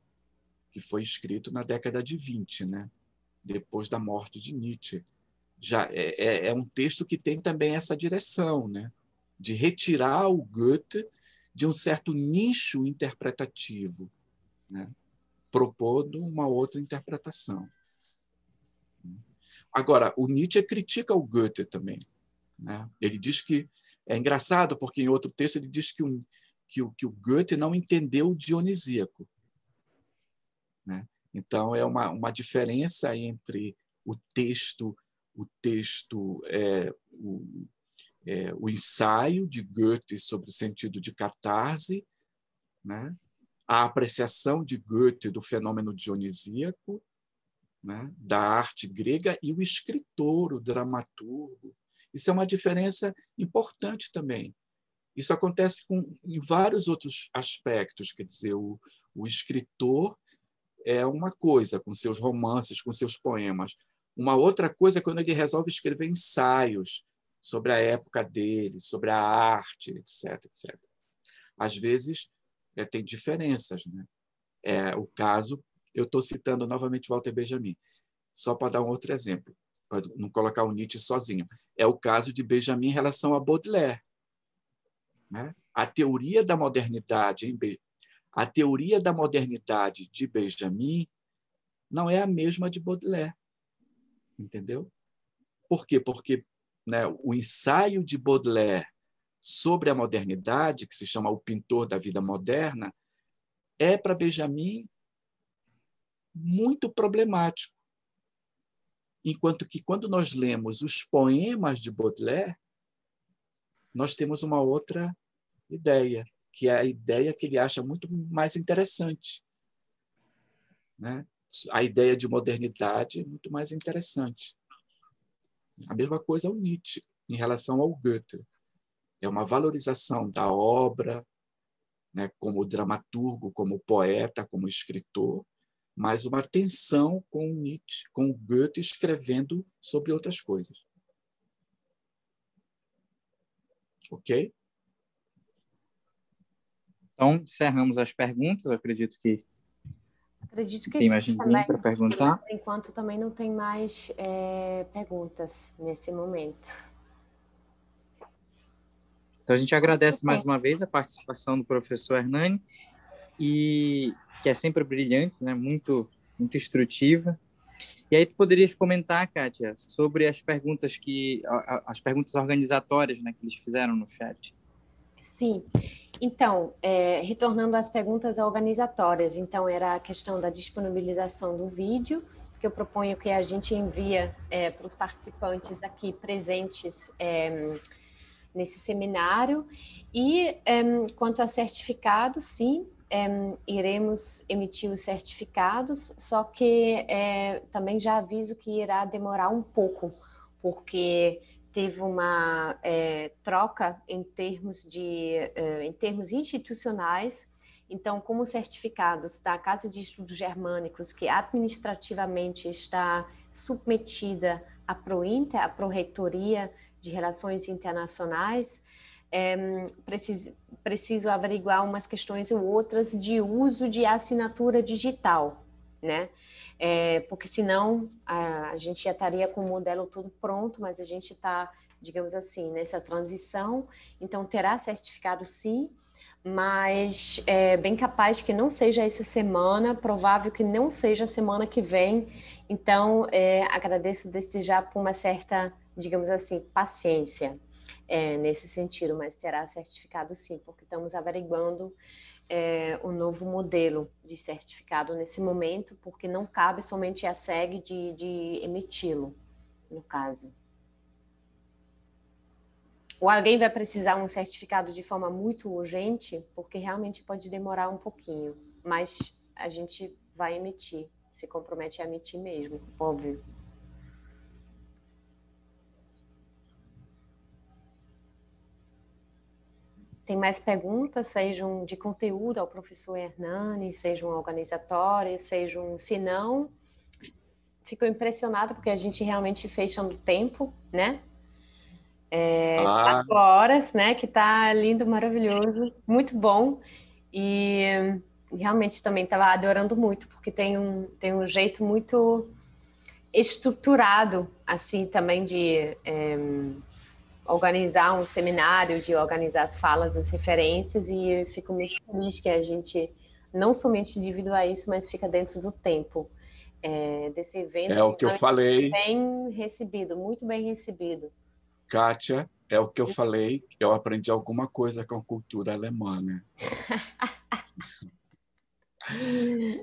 [SPEAKER 3] Que foi escrito na década de 20, né? Depois da morte de Nietzsche. Já é um texto que tem também essa direção, né? De retirar o Goethe de um certo nicho interpretativo, né? Propondo uma outra interpretação. Agora, o Nietzsche critica o Goethe também, né? Ele diz que é engraçado, porque em outro texto ele diz que o Goethe não entendeu o dionisíaco, né? Então, é uma diferença entre o texto o ensaio de Goethe sobre o sentido de catarse, né? A apreciação de Goethe do fenômeno dionisíaco, né? Da arte grega, e o escritor, o dramaturgo. Isso é uma diferença importante também. Isso acontece em vários outros aspectos, quer dizer, o escritor é uma coisa, com seus romances, com seus poemas. Uma outra coisa é quando ele resolve escrever ensaios sobre a época dele, sobre a arte, etc, etc. Às vezes, tem diferenças, né? O caso, eu estou citando novamente Walter Benjamin, só para dar um outro exemplo, para não colocar o Nietzsche sozinho. É o caso de Benjamin em relação a Baudelaire, né? A teoria da modernidade de Benjamin não é a mesma de Baudelaire, entendeu? Por quê? Porque, né, o ensaio de Baudelaire sobre a modernidade, que se chama O Pintor da Vida Moderna, é para Benjamin muito problemático. Enquanto que, quando nós lemos os poemas de Baudelaire, nós temos uma outra ideia, que é a ideia que ele acha muito mais interessante, né? A ideia de modernidade é muito mais interessante. A mesma coisa é o Nietzsche em relação ao Goethe. É uma valorização da obra, né, como dramaturgo, como poeta, como escritor, mas uma tensão com Nietzsche, com Goethe escrevendo sobre outras coisas. Ok?
[SPEAKER 1] Então, encerramos as perguntas. Eu acredito que tem mais ninguém para perguntar.
[SPEAKER 2] Por enquanto, também não tem mais perguntas nesse momento.
[SPEAKER 1] Então, a gente agradece mais uma vez a participação do professor Hernani, que é sempre brilhante, né? Muito instrutiva. E aí, tu poderias comentar, Kátia, sobre as perguntas organizatórias, né, que eles fizeram no chat.
[SPEAKER 2] Sim. Então, retornando às perguntas organizatórias, então era a questão da disponibilização do vídeo, que eu proponho que a gente envia para os participantes aqui presentes nesse seminário. E quanto a certificados, sim, iremos emitir os certificados, só que também já aviso que irá demorar um pouco, porque teve uma troca em termos institucionais. Então, como certificados da Casa de Estudos Germânicos, que administrativamente está submetida à PROINTER, a Pró-Reitoria de Relações Internacionais, preciso averiguar umas questões ou outras de uso de assinatura digital, né? Porque senão a gente já estaria com o modelo todo pronto, mas a gente está, digamos assim, nessa transição, então terá certificado sim, mas é bem capaz que não seja essa semana, provável que não seja a semana que vem, então agradeço desde já por uma certa, digamos assim, paciência nesse sentido, mas terá certificado sim, porque estamos averiguando o novo modelo de certificado nesse momento, porque não cabe somente a SEG de emiti-lo, no caso. Ou alguém vai precisar um certificado de forma muito urgente, porque realmente pode demorar um pouquinho, mas a gente vai emitir, se compromete a emitir mesmo, óbvio. Tem mais perguntas, sejam de conteúdo ao professor Hernani, sejam organizatórias, sejam, se não, fico impressionada porque a gente realmente fecha no tempo, né?
[SPEAKER 3] Ah,
[SPEAKER 2] 4 horas, né? Que tá lindo, maravilhoso, muito bom. E realmente também estava adorando muito, porque tem um jeito muito estruturado, assim, também de organizar um seminário, de organizar as falas, as referências, e eu fico muito feliz que a gente não somente individua isso, mas fica dentro do tempo desse evento,
[SPEAKER 3] é o que eu falei,
[SPEAKER 2] bem recebido, muito bem recebido.
[SPEAKER 3] Kátia, é o que eu falei, eu aprendi alguma coisa com a cultura alemã, né?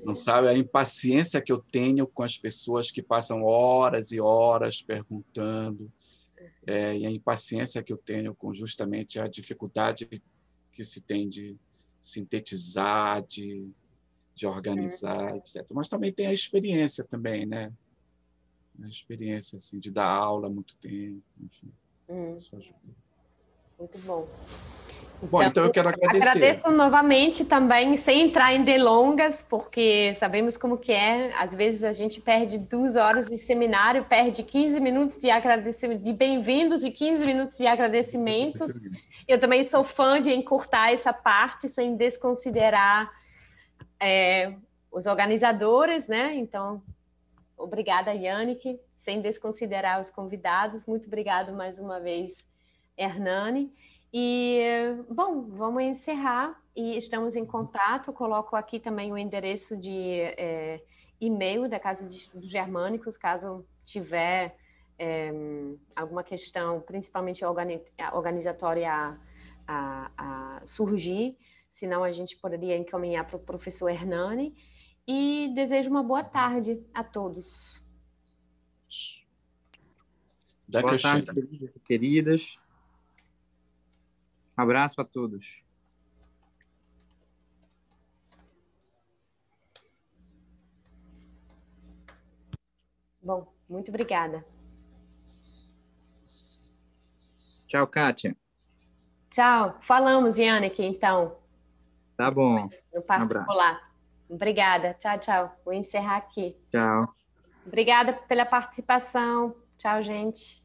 [SPEAKER 3] Não sabe a impaciência que eu tenho com as pessoas que passam horas e horas perguntando, e a impaciência que eu tenho com justamente a dificuldade que se tem de sintetizar, de organizar, etc. Mas também tem a experiência também, né? A experiência assim, de dar aula há muito tempo, enfim, isso ajuda.
[SPEAKER 2] Muito bom.
[SPEAKER 3] Bom, então eu quero agradecer.
[SPEAKER 2] Agradeço novamente também, sem entrar em delongas, porque sabemos como que é. Às vezes a gente perde 2 horas de seminário, perde 15 minutos de agradecimento, de bem-vindos e 15 minutos de agradecimentos. Eu também sou fã de encurtar essa parte sem desconsiderar os organizadores, né? Então, obrigada, Yannick, sem desconsiderar os convidados. Muito obrigado mais uma vez, Hernani. E, bom, vamos encerrar e estamos em contato. Coloco aqui também o endereço de e-mail da Casa de Estudos Germânicos, caso tiver alguma questão, principalmente organizatória, a surgir. Senão, a gente poderia encaminhar para o professor Hernani. E desejo uma boa tarde a todos.
[SPEAKER 1] Boa tarde, queridos e queridas. Um abraço a todos.
[SPEAKER 2] Bom, muito obrigada.
[SPEAKER 1] Tchau, Kátia.
[SPEAKER 2] Tchau. Falamos, Yannick, então.
[SPEAKER 1] Tá bom.
[SPEAKER 2] No particular. Obrigada. Tchau, tchau. Vou encerrar aqui.
[SPEAKER 1] Tchau.
[SPEAKER 2] Obrigada pela participação. Tchau, gente.